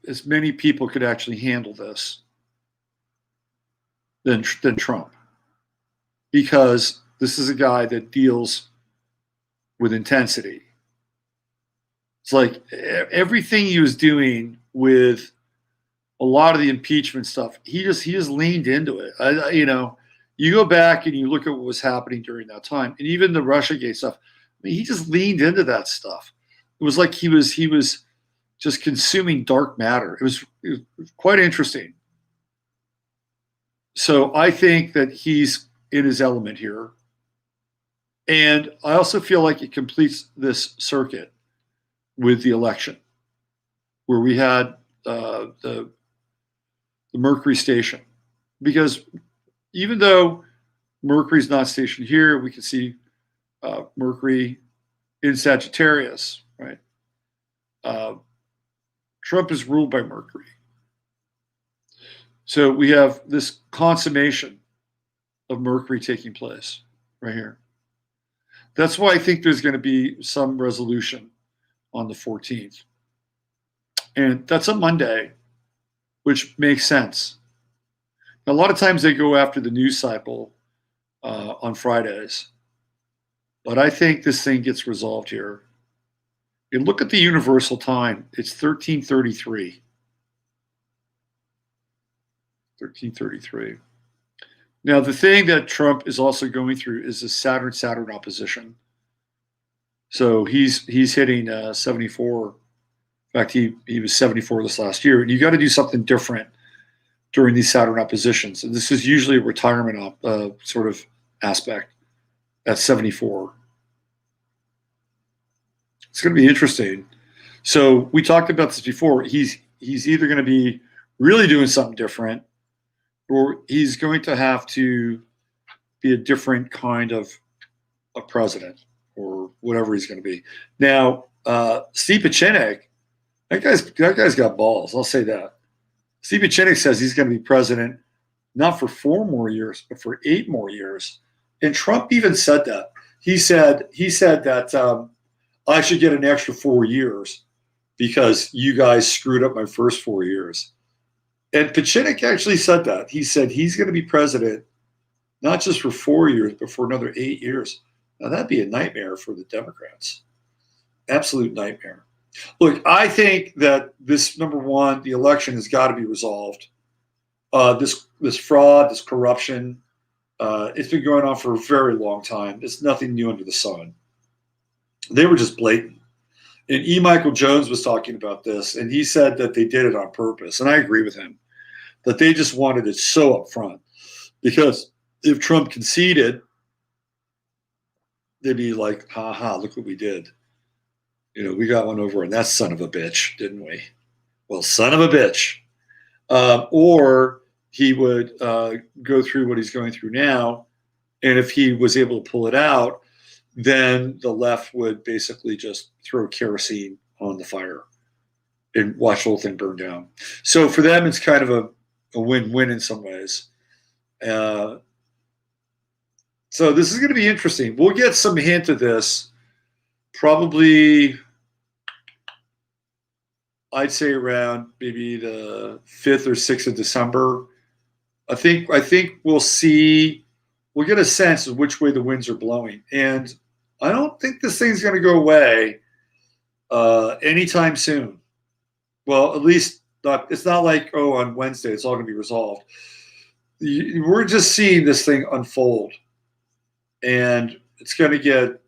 as many people could actually handle this than Trump, because this is a guy that deals with intensity. It's like everything he was doing with a lot of the impeachment stuff, he just leaned into it. You go back and you look at what was happening during that time, and even the Russiagate stuff. I mean, he just leaned into that stuff. It was like he was just consuming dark matter. It was quite interesting. So I think that he's in his element here. And I also feel like it completes this circuit with the election, where we had the Mercury station. Because even though Mercury's not stationed here, we can see Mercury in Sagittarius, right? Trump is ruled by Mercury. So we have this consummation of Mercury taking place right here. That's why I think there's going to be some resolution on the 14th. And that's a Monday, which makes sense. A lot of times they go after the news cycle on Fridays. But I think this thing gets resolved here. You look at the universal time, it's 1333. 1333. Now, the thing that Trump is also going through is the Saturn opposition. So he's hitting 74. In fact, he was 74 this last year. And you got to do something different during these Saturn oppositions. And this is usually a retirement sort of aspect at 74. It's going to be interesting. So we talked about this before. He's either going to be really doing something different, or he's going to have to be a different kind of a president, or whatever he's going to be. Now, Steve Pieczenik, that guy's got balls. I'll say that. Steve Pieczenik says he's going to be president not for 4 more years, but for 8 more years. And Trump even said that. He said that I should get an extra 4 years because you guys screwed up my first 4 years. And Pieczenik actually said that. He said he's going to be president not just for 4 years, but for another 8 years. Now, that'd be a nightmare for the Democrats. Absolute nightmare. Look, I think that this, number one, the election has got to be resolved. This fraud, this corruption, it's been going on for a very long time. It's nothing new under the sun. They were just blatant. And E. Michael Jones was talking about this, and he said that they did it on purpose. And I agree with him, that they just wanted it so up front. Because if Trump conceded, they'd be like, ha, look what we did. We got one over on that son of a bitch, didn't we? Well, son of a bitch. Or he would go through what he's going through now, and if he was able to pull it out, then the left would basically just throw kerosene on the fire and watch the whole thing burn down. So for them, it's kind of a win-win in some ways. So this is going to be interesting. We'll get some hint of this probably, I'd say around maybe the 5th or 6th of December. I think we'll get a sense of which way the winds are blowing. And I don't think this thing's going to go away anytime soon. Well, at least not. It's not like, on Wednesday it's all going to be resolved. We're just seeing this thing unfold. And it's going to get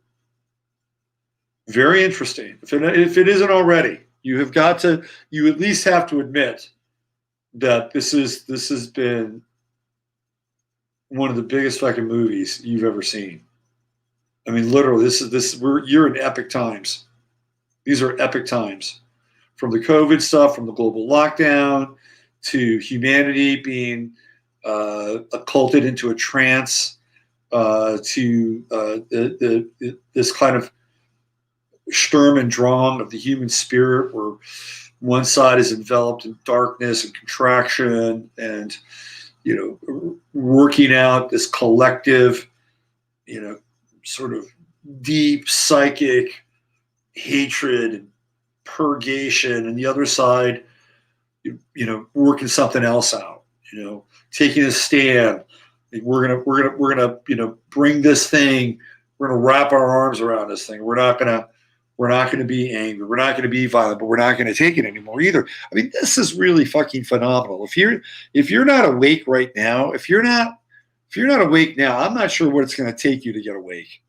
very interesting. If it isn't already, you at least have to admit that this has been one of the biggest fucking movies you've ever seen. I mean, literally, you're in epic times. These are epic times. From the COVID stuff, from the global lockdown, to humanity being occulted into a trance, to this kind of Sturm und Drang of the human spirit, where one side is enveloped in darkness and contraction, and working out this collective, sort of deep psychic hatred and purgation, and the other side, working something else out, taking a stand. We're gonna bring this thing. We're gonna wrap our arms around this thing. We're not gonna be angry. We're not gonna be violent, but we're not gonna take it anymore either. I mean, this is really fucking phenomenal. If you're not awake right now, if you're not awake now, I'm not sure what it's gonna take you to get awake.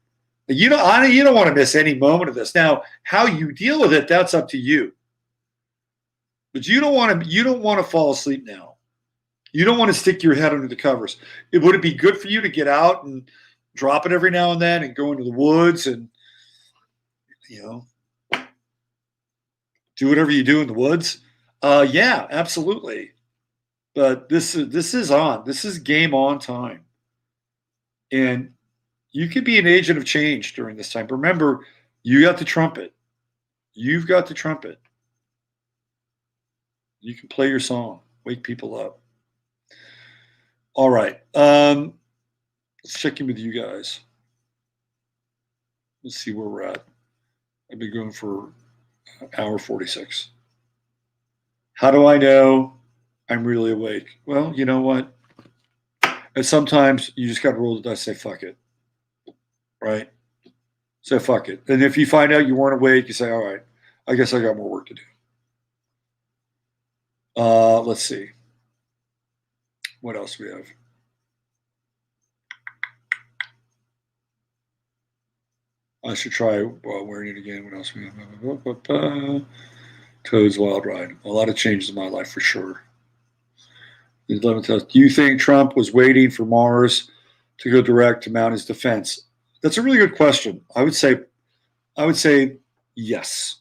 You don't want to miss any moment of this. Now, how you deal with it, that's up to you. But you don't want to fall asleep now. You don't want to stick your head under the covers. Would it be good for you to get out and drop it every now and then and go into the woods and, do whatever you do in the woods? Yeah, absolutely. But this is on. This is game on time. And you could be an agent of change during this time. Remember, you got the trumpet. You've got the trumpet. You can play your song, wake people up. All right. Let's check in with you guys. Let's see where we're at. I've been going for hour 46. How do I know I'm really awake? Well, you know what? And sometimes you just got to roll the dice and say, fuck it. Right? So fuck it. And if you find out you weren't awake, you say, all right, I guess I got more work to do. Let's see. What else do we have? I should try wearing it again. What else we have? Toad's Wild Ride. A lot of changes in my life for sure. The 11th house. Do you think Trump was waiting for Mars to go direct to mount his defense? That's a really good question. I would say yes.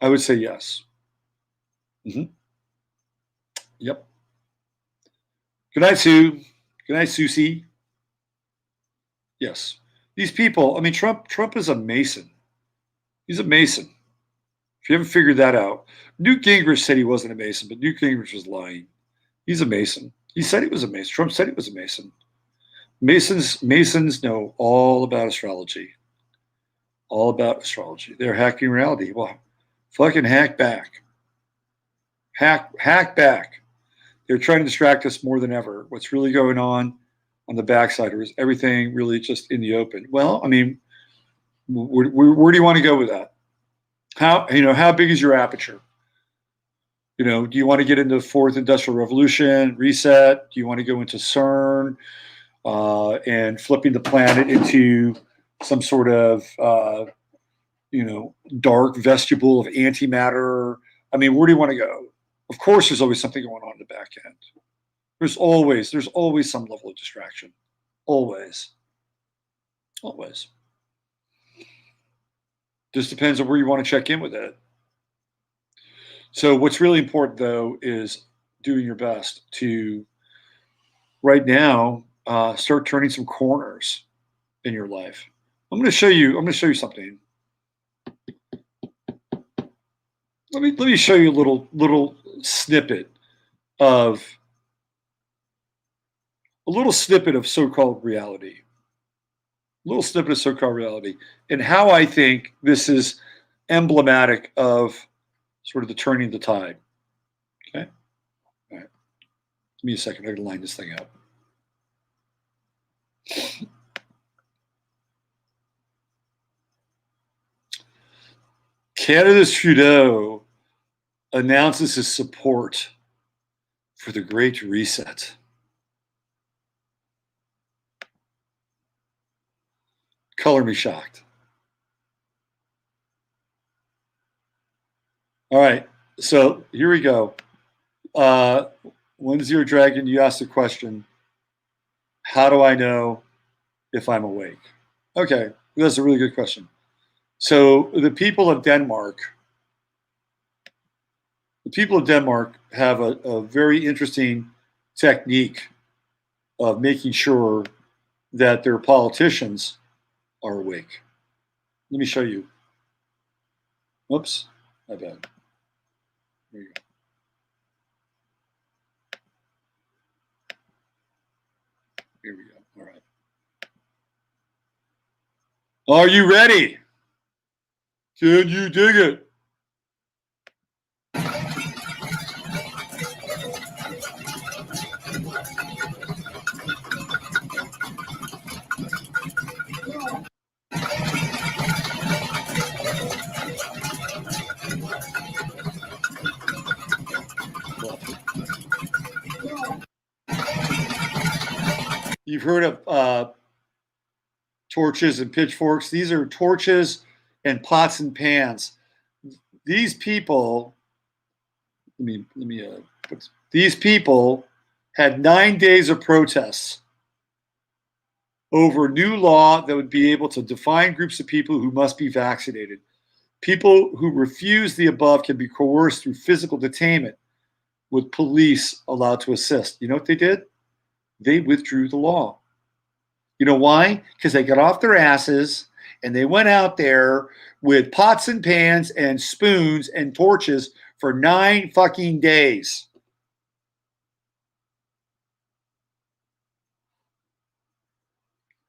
I would say yes. Mm-hmm. Yep. Good night, Sue. Good night, Susie. Yes. These people, I mean, Trump is a Mason. He's a Mason. If you haven't figured that out, Newt Gingrich said he wasn't a Mason, but Newt Gingrich was lying. He's a Mason. He said he was a Mason. Trump said he was a Mason. Masons know all about astrology. All about astrology. They're hacking reality. Well, fucking hack back. Hack back. They're trying to distract us more than ever. What's really going on the backside, or is everything really just in the open? Well, I mean, where do you want to go with that? How big is your aperture? Do you want to get into the fourth industrial revolution, reset? Do you want to go into CERN and flipping the planet into some sort of dark vestibule of antimatter? I mean, where do you want to go? Of course, there's always something going on in the back end. There's always some level of distraction. Always. Just depends on where you want to check in with it. So what's really important, though, is doing your best to, right now, start turning some corners in your life. I'm going to show you something. Let me show you a little snippet of so-called reality. A little snippet of so-called reality, and how I think this is emblematic of sort of the turning of the tide. Okay? All right. Give me a second. I got to line this thing up. Canada's Trudeau announces his support for the Great Reset. Color me shocked. All right, so here we go. 10 Dragon, you asked the question, how do I know if I'm awake? Okay, that's a really good question. So the people of Denmark people of Denmark have a very interesting technique of making sure that their politicians are awake. Let me show you. Oops, my bad. There you go. Here we go. All right. Are you ready? Can you dig it? You've heard of torches and pitchforks. These are torches and pots and pans. These people, these people had 9 days of protests over new law that would be able to define groups of people who must be vaccinated. People who refuse the above can be coerced through physical detainment, with police allowed to assist. You know what they did? They withdrew the law. You know why? Because they got off their asses and they went out there with pots and pans and spoons and torches for 9 fucking days.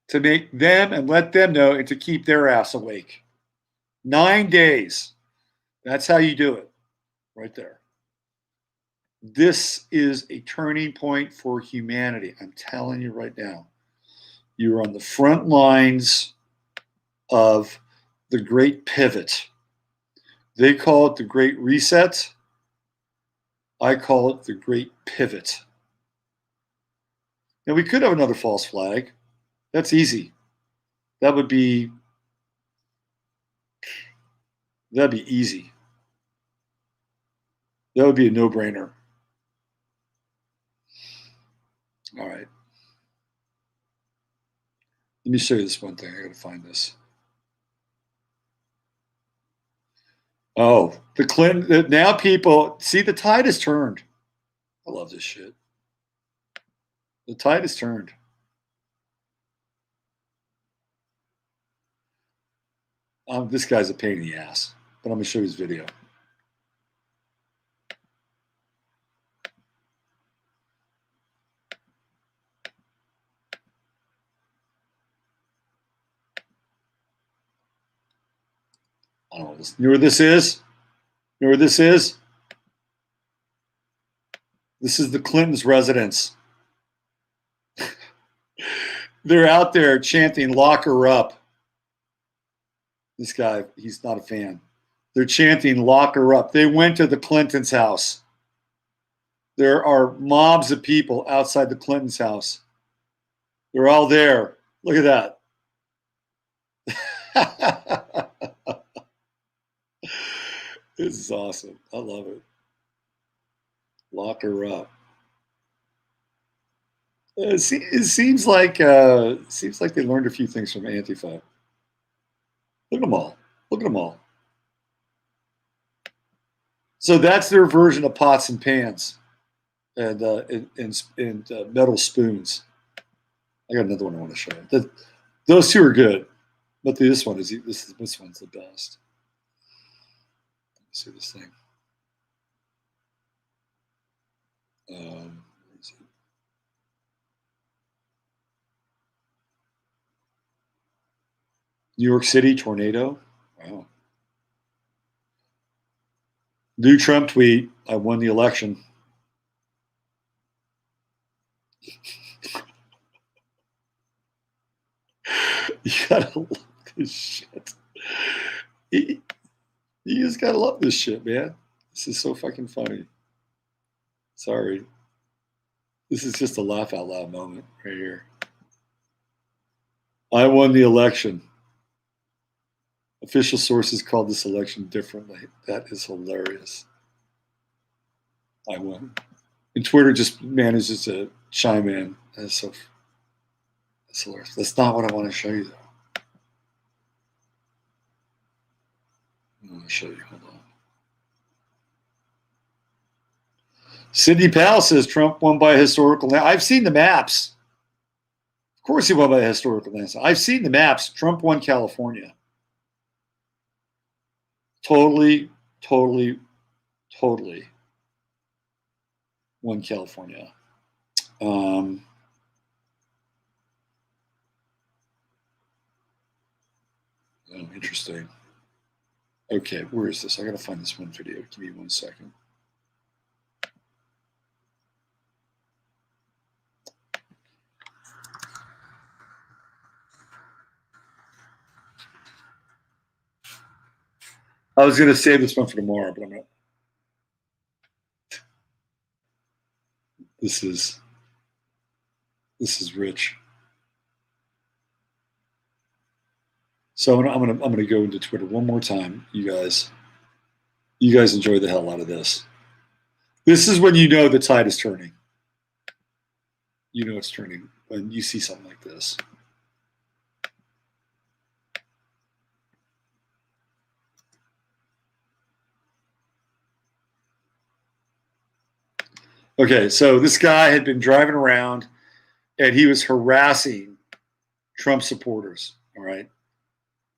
To make them and let them know and to keep their ass awake. 9 days. That's how you do it. Right there. This is a turning point for humanity. I'm telling you right now. You're on the front lines of the great pivot. They call it the great reset. I call it the great pivot. Now, we could have another false flag. That's easy. That'd be easy. That would be a no-brainer. All right. Let me show you this one thing. I got to find this. Oh, the Clinton. Now people see the tide has turned. I love this shit. The tide has turned. This guy's a pain in the ass, but I'm going to show you his video. I don't know this. You know where this is? You know where this is? This is the Clintons' residence. They're out there chanting, "Lock her up." This guy, he's not a fan. They're chanting, "Lock her up." They went to the Clintons' house. There are mobs of people outside the Clintons' house. They're all there. Look at that. This is awesome. I love it. Lock her up. It seems like they learned a few things from Antifa. Look at them all. Look at them all. So that's their version of pots and pans and metal spoons. I got another one I want to show you. Those two are good, but this one's the best. Let me see this thing. Where is it? New York City tornado. Wow. New Trump tweet: "I won the election." You gotta love this shit. You just gotta love this shit, man. This is so fucking funny. Sorry. This is just a laugh out loud moment right here. I won the election. Official sources called this election differently. That is hilarious. I won. And Twitter just manages to chime in. That's hilarious. That's not what I want to show you, though. I want to show you. Hold on. Sidney Powell says Trump won by a historical landslide. I've seen the maps. Of course he won by a historical landslide. I've seen the maps. Trump won California. Totally won California. Oh, interesting. Okay, where is this? I gotta find this one video. Give me 1 second. I was gonna save this one for tomorrow, but I'm not. This is rich. So I'm gonna go into Twitter one more time, you guys. You guys enjoy the hell out of this. This is when you know the tide is turning. You know it's turning when you see something like this. Okay, so this guy had been driving around and he was harassing Trump supporters. All right.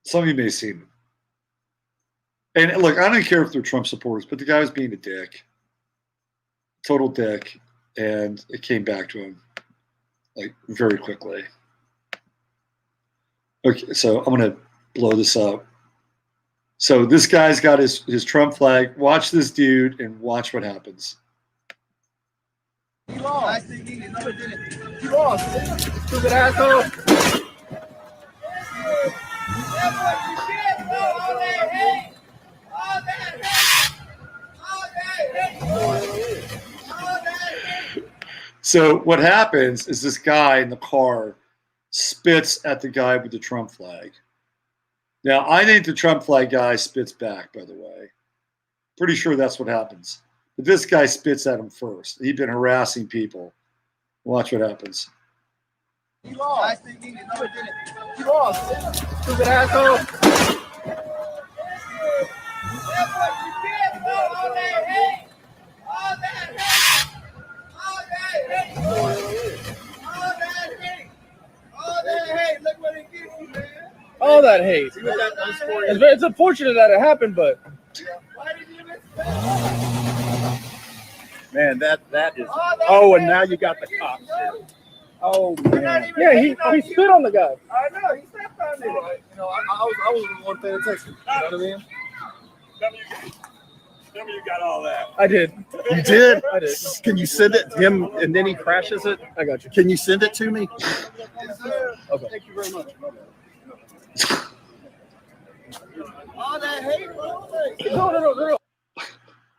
Some of you may have seen him. And look, I don't care if they're Trump supporters, but the guy was being a dick. Total dick. And it came back to him like very quickly. Okay, so I'm going to blow this up. So this guy's got his Trump flag. Watch this dude and watch what happens. You lost. You lost. Stupid asshole. So what happens is this guy in the car spits at the guy with the Trump flag. Now, I think the Trump flag guy spits back, by the way. Pretty sure that's what happens. But this guy spits at him first. He'd been harassing people. Watch what happens. You lost. You lost. Stupid asshole. All that hate. It's unfortunate that it happened, but man, that is. Oh, and now you got the cops. Oh man. Yeah, he spit on the guy. I know, he stepped on it. You know, I was the one paying attention. You know what I mean? Tell me you got all that. I did. You did? I did. Can you send it to him and then he crashes it? I got you. Can you send it to me? Okay. Thank you very much. All that hate, bro. No.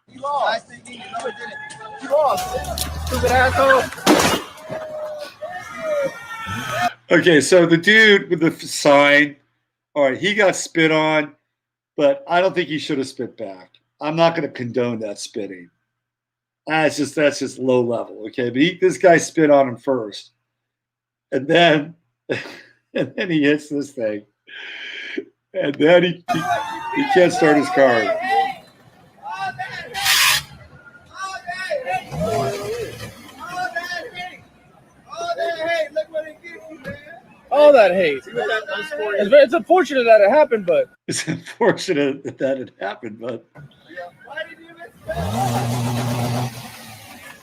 You lost. You lost. Stupid asshole. Okay, so the dude with the sign, all right, he got spit on, but I don't think he should have spit back. I'm not going to condone that spitting. That's just low level, okay? But this guy spit on him first, and then he hits this thing, and then he can't start his car. All that hate. It's unfortunate that it happened, but It's unfortunate that it happened, but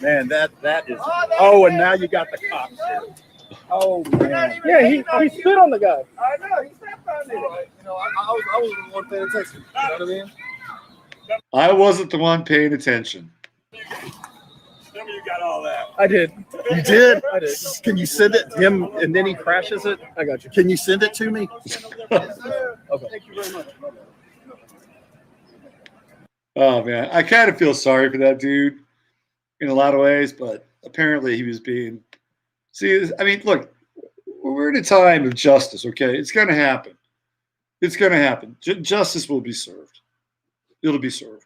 Man, that is. Oh, and now you got the cops. oh man. Yeah, he spit on the guy. I know, he stepped on it. You know, I was the one paying attention. You know what I mean? I wasn't the one paying attention. Tell me you got all that. I did. You did? I did. Can you send it to him and then he crashes it? I got you. Can you send it to me? Okay. Thank you very much. Oh man, I kind of feel sorry for that dude in a lot of ways, but apparently he was being. See, I mean, look, we're in a time of justice. Okay, it's going to happen. It's going to happen. Justice will be served. It'll be served.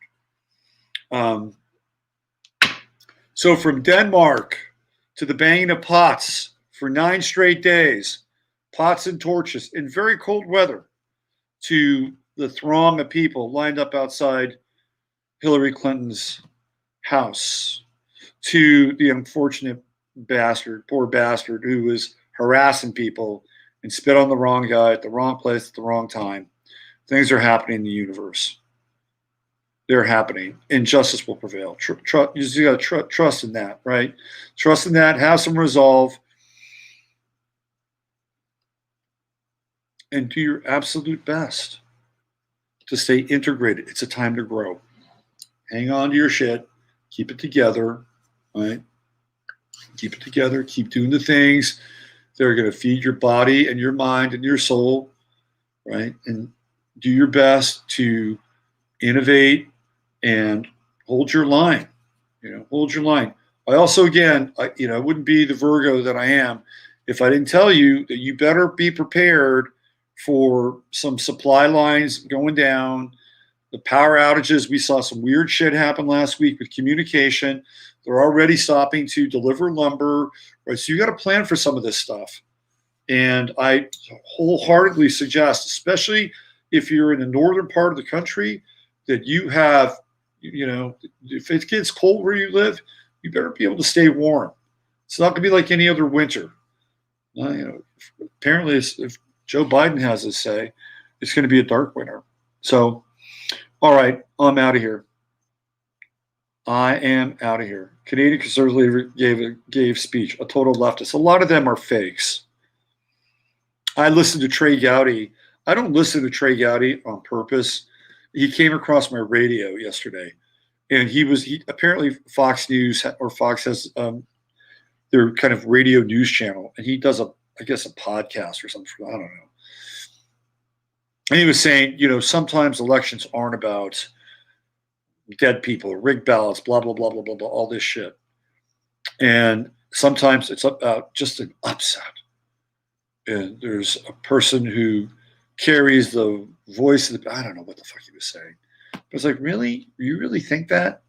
So from Denmark to the banging of pots for 9 straight days, pots and torches in very cold weather, to the throng of people lined up outside Hillary Clinton's house, to the unfortunate bastard, poor bastard, who was harassing people and spit on the wrong guy at the wrong place at the wrong time. Things are happening in the universe. They're happening, and justice will prevail. You just got to trust in that, right? Trust in that. Have some resolve, and do your absolute best to stay integrated. It's a time to grow. Hang on to your shit. Keep it together, right? Keep it together. Keep doing the things that are going to feed your body and your mind and your soul, right? And do your best to innovate and hold your line. Hold your line. I also, again, I wouldn't be the Virgo that I am if I didn't tell you that you better be prepared for some supply lines going down, the power outages. We saw some weird shit happen last week with communication. They're already stopping to deliver lumber, right? So you got to plan for some of this stuff. And I wholeheartedly suggest, especially if you're in the northern part of the country, that you have, if it gets cold where you live, you better be able to stay warm. It's not going to be like any other winter. Apparently, if Joe Biden has his say, it's going to be a dark winter. So, all right, I'm out of here. I am out of here. Canadian conservative leader gave speech. A total leftist. A lot of them are fakes. I listened to Trey Gowdy. I don't listen to Trey Gowdy on purpose. He came across my radio yesterday, and he apparently Fox News or Fox has their kind of radio news channel, and he does a podcast or something. I don't know. And he was saying, sometimes elections aren't about dead people, rigged ballots, blah, blah, blah, blah, blah, blah, all this shit. And sometimes it's about just an upset. And there's a person who carries the voice of I don't know what the fuck he was saying. But it's like, really? You really think that?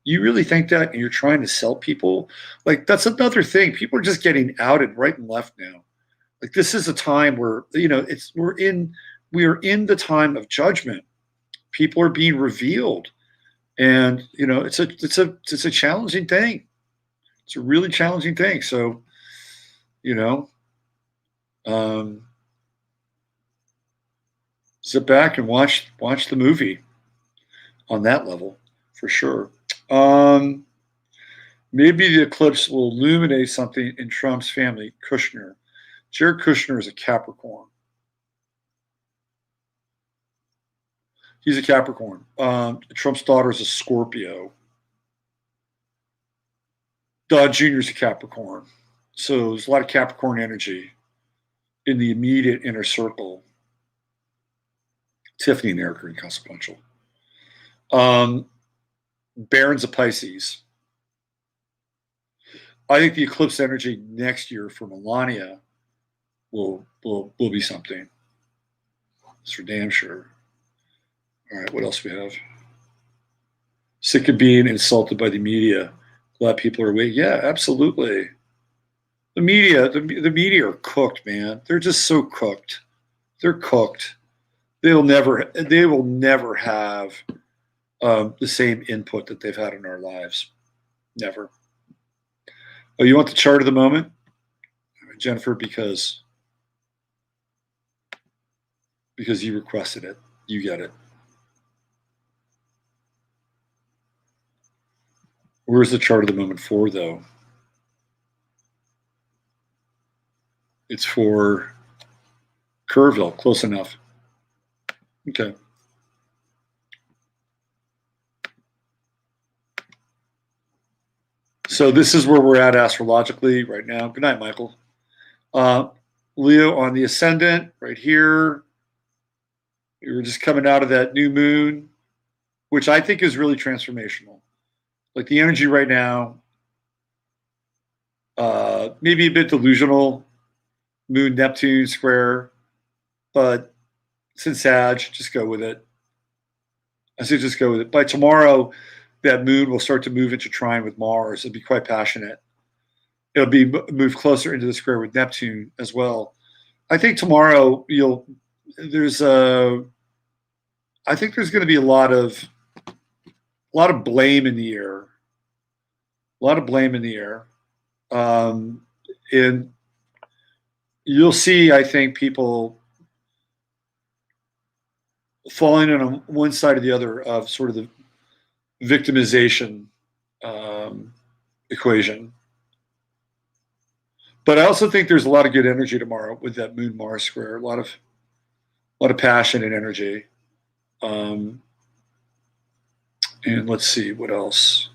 You really think that? And you're trying to sell people? Like, that's another thing. People are just getting outed right and left now. Like, this is a time where, we are in the time of judgment. People are being revealed. And, it's a challenging thing. It's a really challenging thing. So, sit back and watch the movie on that level for sure. Maybe the eclipse will illuminate something in Trump's family. Kushner. Jared Kushner is a Capricorn. He's a Capricorn. Trump's daughter is a Scorpio. Don Jr. is a Capricorn. So there's a lot of Capricorn energy in the immediate inner circle. Tiffany and Eric are inconsequential. Baron's a Pisces. I think the eclipse energy next year for Melania will be something. That's for damn sure. All right, what else we have? Sick of being insulted by the media. Glad people are awake. Yeah, absolutely. The media are cooked, man. They're just so cooked. They're cooked. They will never have the same input that they've had in our lives. Never. Oh, you want the chart of the moment, Jennifer? Because you requested it. You get it. Where's the chart of the moment for, though? It's for Kerrville. Close enough. Okay. So this is where we're at astrologically right now. Good night, Michael. Leo on the ascendant right here. We were just coming out of that new moon, which I think is really transformational. Like the energy right now, maybe a bit delusional. Moon, Neptune square, but since Sag, just go with it. I say just go with it. By tomorrow, that moon will start to move into trine with Mars. It'll be quite passionate. It'll be move closer into the square with Neptune as well. I think tomorrow I think there's going to be a lot of blame in the air. A lot of blame in the air. And you'll see, I think, people falling on one side or the other of sort of the victimization equation. But I also think there's a lot of good energy tomorrow with that Moon Mars square. A lot of passion and energy. And let's see what else.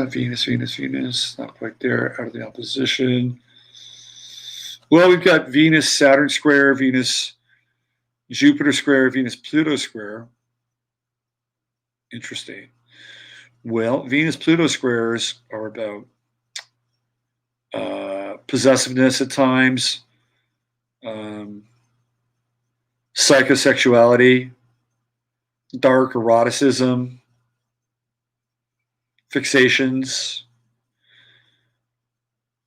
Venus, not quite there, out of the opposition. Well, we've got Venus, Saturn square, Venus, Jupiter square, Venus, Pluto square. Interesting. Well, Venus, Pluto squares are about possessiveness at times, psychosexuality, dark eroticism, fixations.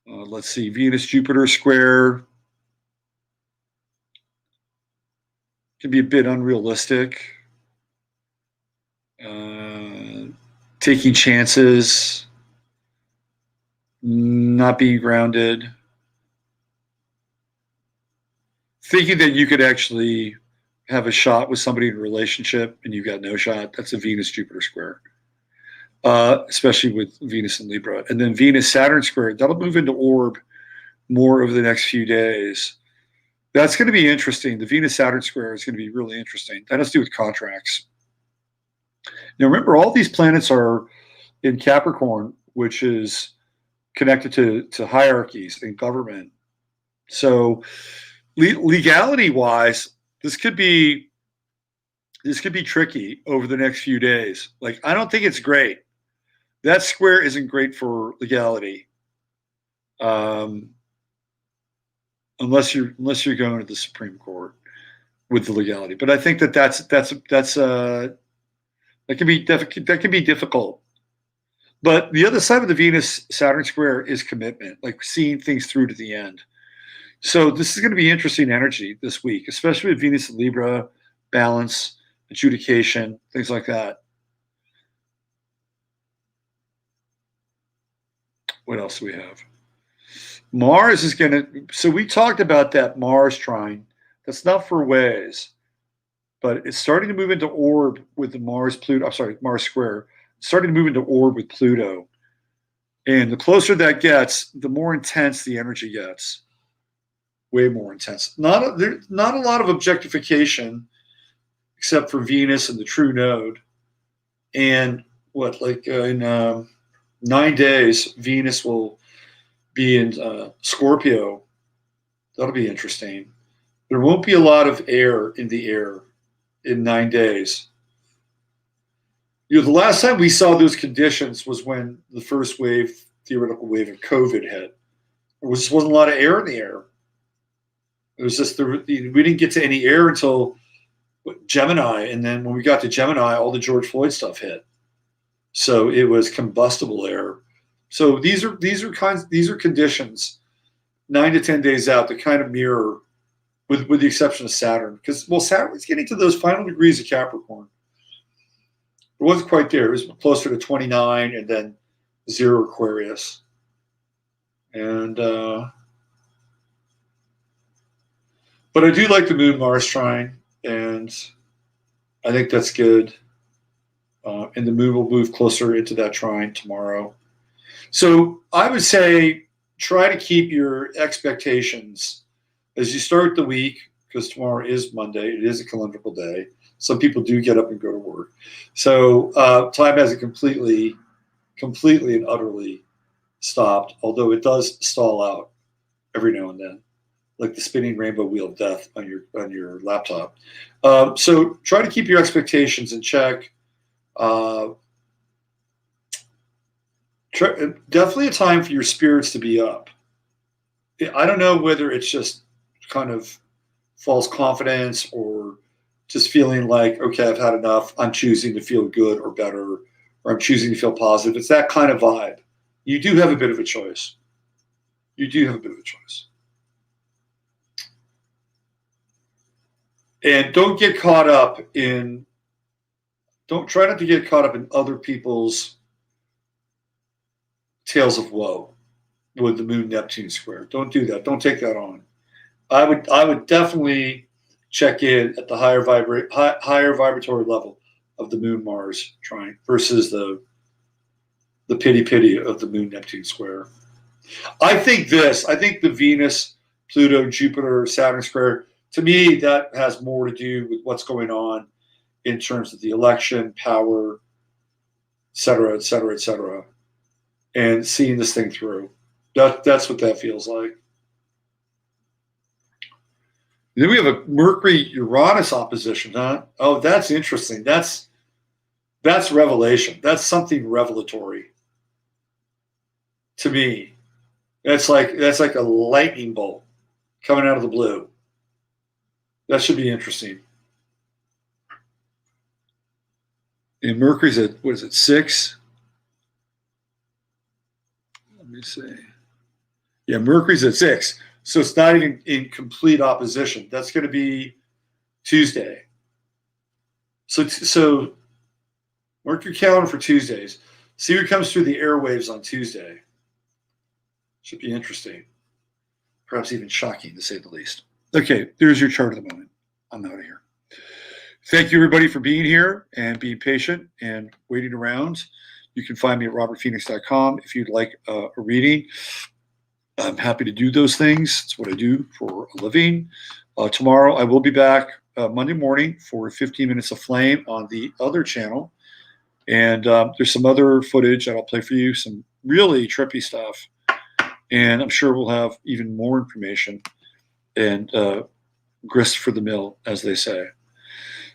Let's see, Venus, Jupiter square can be a bit unrealistic. Taking chances, not being grounded, thinking that you could actually have a shot with somebody in a relationship and you've got no shot. That's a Venus-Jupiter square, especially with Venus and Libra. And then Venus-Saturn square, that'll move into orb more over the next few days. That's going to be interesting. The Venus-Saturn square is going to be really interesting. That has to do with contracts. Now, remember, all these planets are in Capricorn, which is connected to hierarchies and government. So, legality-wise, this could be tricky over the next few days. Like, I don't think it's great. That square isn't great for legality, unless you're going to the Supreme Court with the legality. But I think that can be difficult. But the other side of the Venus-Saturn square is commitment, like seeing things through to the end. So this is going to be interesting energy this week, especially with Venus and Libra, balance, adjudication, things like that. What else do we have? Mars is going to, so we talked about that Mars trine. That's not for ways, but it's starting to move into orb with the Mars square. It's starting to move into orb with Pluto. And the closer that gets, the more intense the energy gets. Way more intense. Not a lot of objectification, except for Venus and the true node. And in 9 days, Venus will be in Scorpio. That'll be interesting. There won't be a lot of air in the air in 9 days. The last time we saw those conditions was when the first theoretical wave of COVID hit. There just wasn't a lot of air in the air. It was just we didn't get to any air until Gemini, and then when we got to Gemini, all the George Floyd stuff hit. So it was combustible air. So these are conditions 9 to 10 days out that kind of mirror, with the exception of Saturn, because Saturn was getting to those final degrees of Capricorn. It wasn't quite there. It was closer to 29 and then 0 Aquarius. And but I do like the Moon Mars trine, and I think that's good. And the Moon will move closer into that trine tomorrow. So I would say try to keep your expectations as you start the week, because tomorrow is Monday. It is a calendrical day. Some people do get up and go to work. So time hasn't completely and utterly stopped, although it does stall out every now and then, like the spinning rainbow wheel of death on your laptop. So try to keep your expectations in check. Definitely a time for your spirits to be up. I don't know whether it's just kind of false confidence or just feeling like, okay, I've had enough. I'm choosing to feel good or better, or I'm choosing to feel positive. It's that kind of vibe. You do have a bit of a choice. And don't get caught up in Don't try not to get caught up in other people's tales of woe with the Moon Neptune square. Don't do that. Don't take that on. I would definitely check in at the higher vibratory level of the Moon Mars trine versus the pity of the Moon Neptune square. I think the Venus, Pluto, Jupiter, Saturn square, to me, that has more to do with what's going on in terms of the election, power, et cetera, et cetera, et cetera, and seeing this thing through. That's what that feels like. Then we have a Mercury-Uranus opposition, huh? Oh, that's interesting. That's revelation. That's something revelatory to me. That's like a lightning bolt coming out of the blue. That should be interesting. And Mercury's at, what is it, 6? Let me see. Yeah, Mercury's at 6. So it's not even in complete opposition. That's going to be Tuesday. So mark your calendar for Tuesdays. See what comes through the airwaves on Tuesday. Should be interesting. Perhaps even shocking, to say the least. Okay, there's your chart of the moment. I'm out of here. Thank you, everybody, for being here and being patient and waiting around. You can find me at robertphoenix.com if you'd like a reading. I'm happy to do those things. It's what I do for a living. Tomorrow, I will be back Monday morning for 15 Minutes of Flame on the other channel. And there's some other footage that I'll play for you, some really trippy stuff. And I'm sure we'll have even more information and grist for the mill, as they say.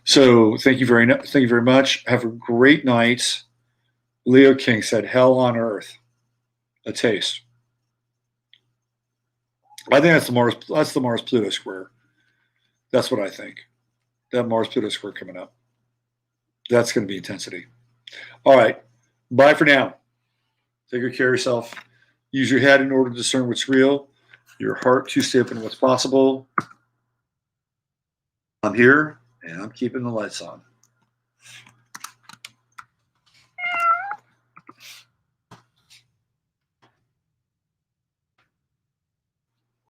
So thank you very much. Have a great night. Leo King said, "Hell on earth, a taste." I think that's the Mars Pluto square. That's what I think. That Mars Pluto square coming up. That's going to be intensity. All right. Bye for now. Take good care of yourself. Use your head in order to discern what's real. Your heart to stay open to what's possible. I'm here and I'm keeping the lights on.